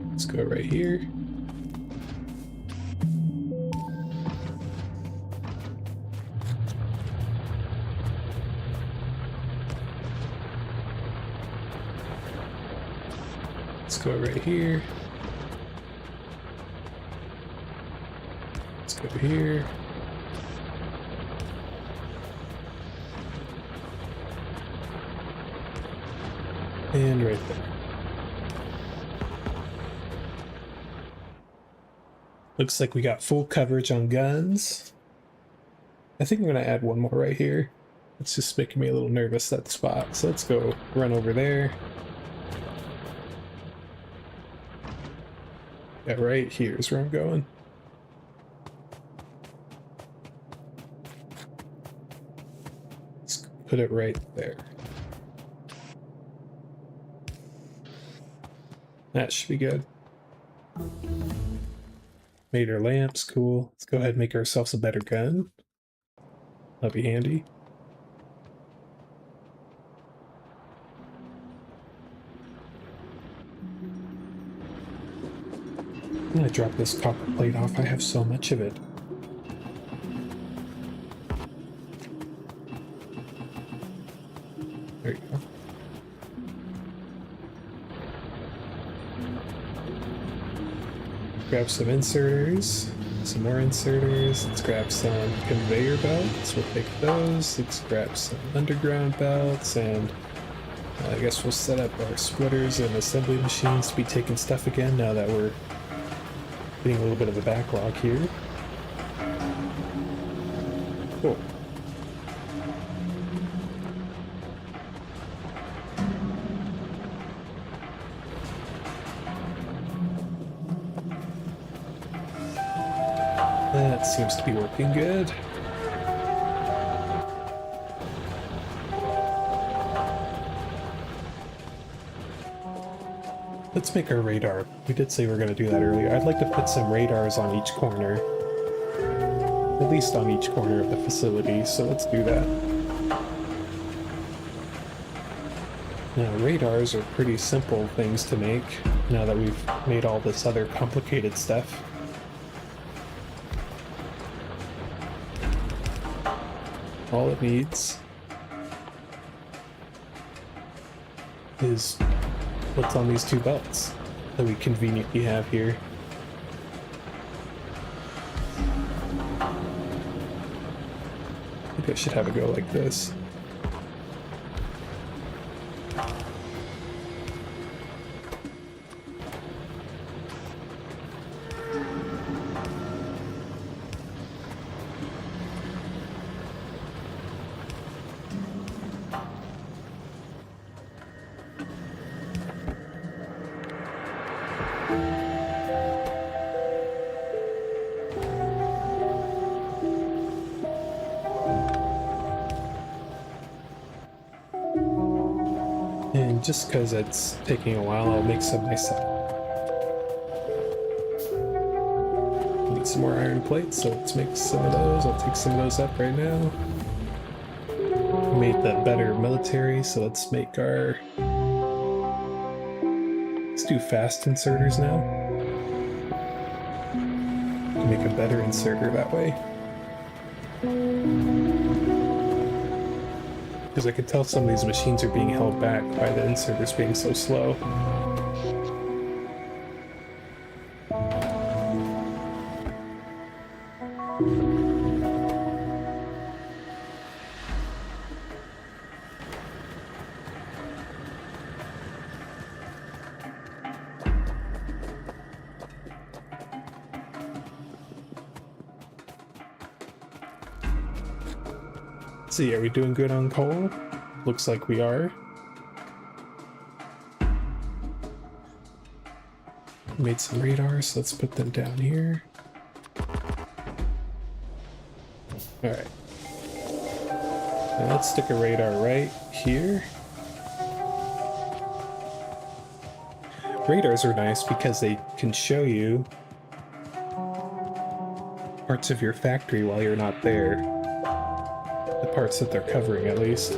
Let's go right here. Let's go right here. Let's go here. And right there. Looks like we got full coverage on guns. I think I'm gonna add one more right here. It's just making me a little nervous, that spot. So let's go run over there. Yeah, right here is where I'm going. Let's put it right there. That should be good. Made our lamps, cool. Let's go ahead and make ourselves a better gun. That'll be handy. I'm gonna drop this copper plate off. I have so much of it. There you go. Grab some inserters, some more inserters. Let's grab some conveyor belts. We'll take those. Let's grab some underground belts, and I guess we'll set up our splitters and assembly machines to be taking stuff again now that we're getting a little bit of a backlog here. Cool. That seems to be working good. Let's make our radar. We did say we were going to do that earlier. I'd like to put some radars on each corner. At least on each corner of the facility, so let's do that. Now, radars are pretty simple things to make, now that we've made all this other complicated stuff. All it needs is what's on these two belts that we conveniently have here. Maybe I should have it go like this. And just because it's taking a while, I'll make some myself. Need some more iron plates, so let's make some of those. I'll take some of those up right now. Made the better military, so let's make our... Let's do fast inserters now. Make a better inserter that way. Because I could tell some of these machines are being held back by the inserters being so slow. see, are we doing good on coal? Looks like we are. Made some radars, let's put them down here. Alright. Now let's stick a radar right here. Radars are nice because they can show you parts of your factory while you're not there. The parts that they're covering, at least.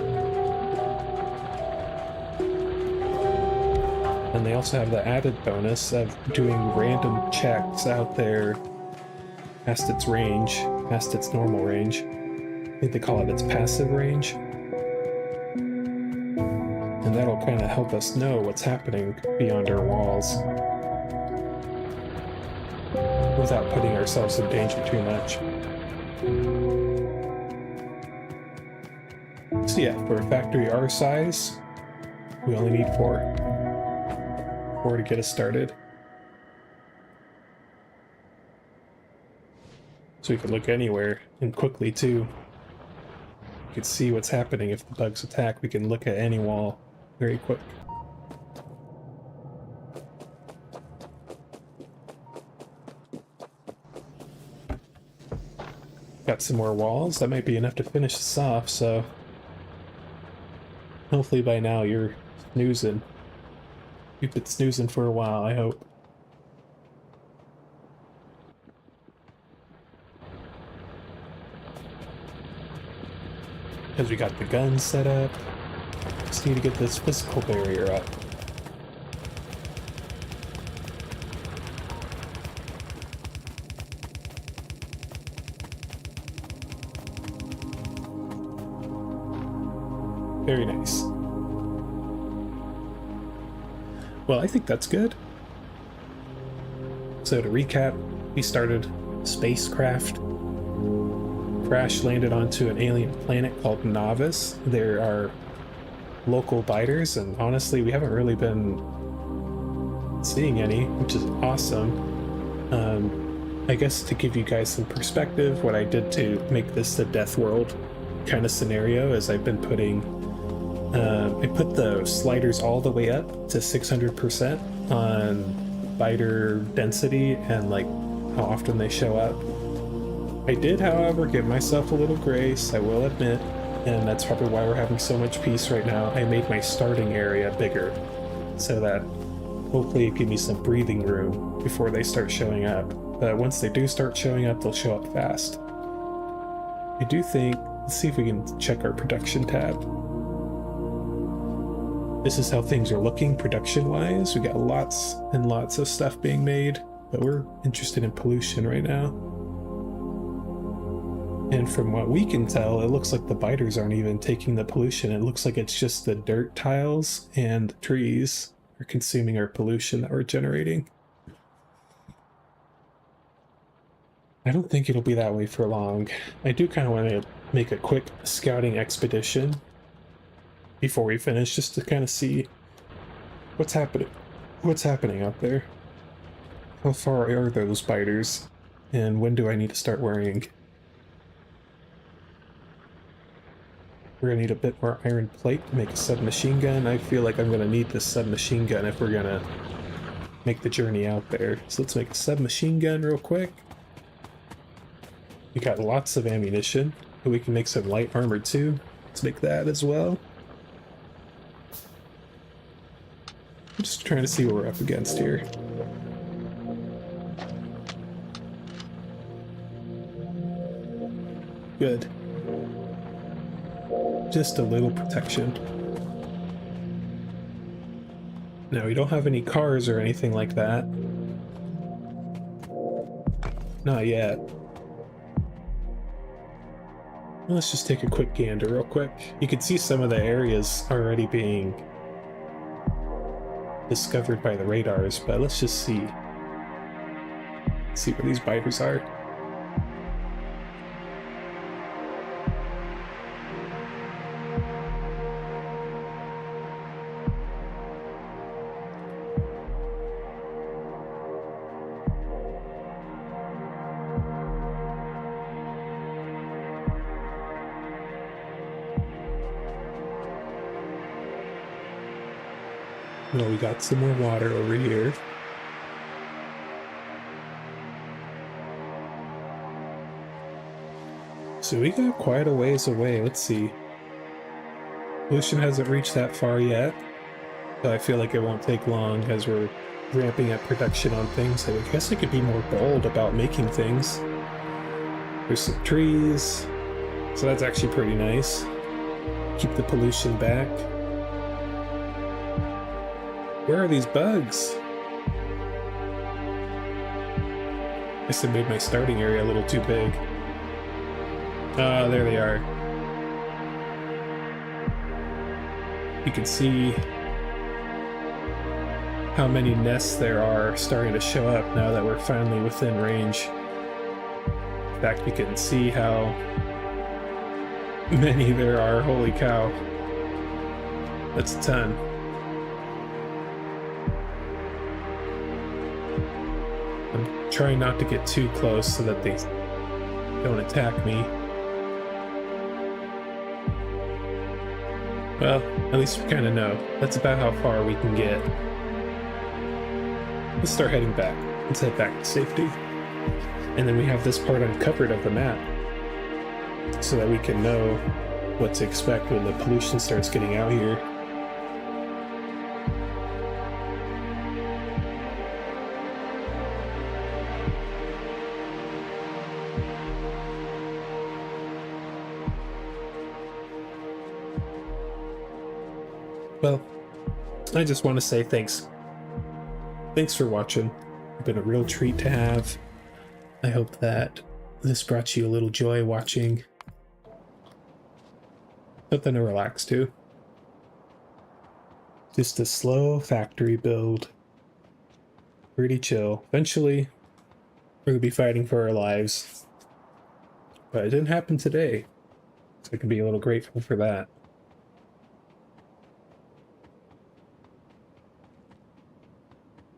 And they also have the added bonus of doing random checks out there past its range, past its normal range. I think they call it its passive range. And that'll kind of help us know what's happening beyond our walls without putting ourselves in danger too much. So yeah, for a factory our size, we only need 4. 4 to get us started. So we can look anywhere, and quickly too. We can see what's happening if the bugs attack. We can look at any wall very quick. Got some more walls. That might be enough to finish this off, so hopefully by now you're snoozing. You've been snoozing for a while, I hope. Because we got the guns set up. Just need to get this physical barrier up. Very nice. Well, I think that's good. So to recap, we started spacecraft, crash landed onto an alien planet called Novice. There are local biters, and honestly, we haven't really been seeing any, which is awesome. I guess to give you guys some perspective, what I did to make this the Deathworld kind of scenario is I've been putting I put the sliders all the way up to 600% on biter density and like how often they show up. I did, however, give myself a little grace, I will admit, and that's probably why we're having so much peace right now. I made my starting area bigger so that hopefully it gives me some breathing room before they start showing up. But once they do start showing up, they'll show up fast. I do think, let's see if we can check our production tab. This is how things are looking production-wise. We got lots and lots of stuff being made, but we're interested in pollution right now. And from what we can tell, it looks like the biters aren't even taking the pollution. It looks like it's just the dirt tiles and trees are consuming our pollution that we're generating. I don't think it'll be that way for long. I do kind of want to make a quick scouting expedition before we finish, just to kind of see what's happening out there. How far are those biters, and when do I need to start worrying? We're gonna need a bit more iron plate to make a submachine gun. I feel like I'm gonna need this submachine gun if we're gonna make the journey out there. So let's make a submachine gun real quick. We got lots of ammunition, and we can make some light armor too. Let's make that as well. I'm just trying to see what we're up against here. Good. Just a little protection. Now, we don't have any cars or anything like that. Not yet. Let's just take a quick gander real quick. You can see some of the areas already being discovered by the radars, but let's just see where these biters are. Well, we got some more water over here. So we got quite a ways away. Let's see. Pollution hasn't reached that far yet, so I feel like it won't take long as we're ramping up production on things. So I guess I could be more bold about making things. There's some trees, so that's actually pretty nice. Keep the pollution back. Where are these bugs? I guess I made my starting area a little too big. Ah, there they are. You can see how many nests there are starting to show up now that we're finally within range. In fact, you can see how many there are. Holy cow. That's a ton. I'm trying not to get too close so that they don't attack me. Well, at least we kind of know. That's about how far we can get. Let's start heading back. Let's head back to safety. And then we have this part uncovered of the map, so that we can know what to expect when the pollution starts getting out here. Well, I just want to say thanks. Thanks for watching. It's been a real treat to have. I hope that this brought you a little joy watching. Something to relax to. Just a slow factory build. Pretty chill. Eventually, we're going to be fighting for our lives. But it didn't happen today, so I can be a little grateful for that.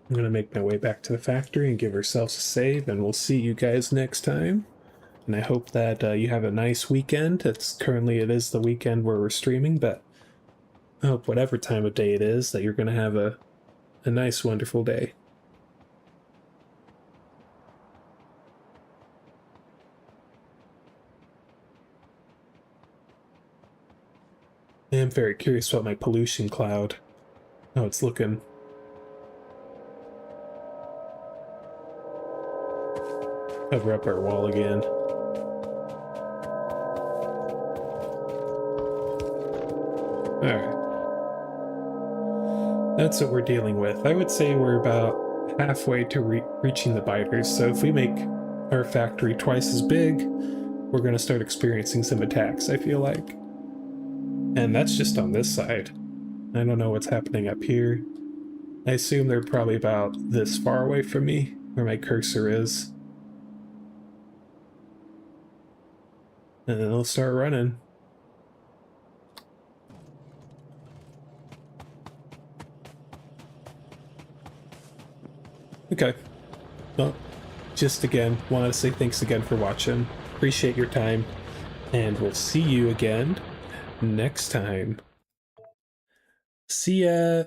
I'm going to make my way back to the factory and give ourselves a save, and we'll see you guys next time. And I hope that you have a nice weekend. It is the weekend where we're streaming, but I hope whatever time of day it is that you're going to have a nice, wonderful day. I am very curious about my pollution cloud. How it's looking. Cover up our wall again. Alright. That's what we're dealing with. I would say we're about halfway to reaching the biters, so if we make our factory twice as big, we're going to start experiencing some attacks, I feel like. And that's just on this side. I don't know what's happening up here. I assume they're probably about this far away from me, where my cursor is. And then they'll start running. Okay. Well, just again, wanted to say thanks again for watching. Appreciate your time. And we'll see you again next time. See ya!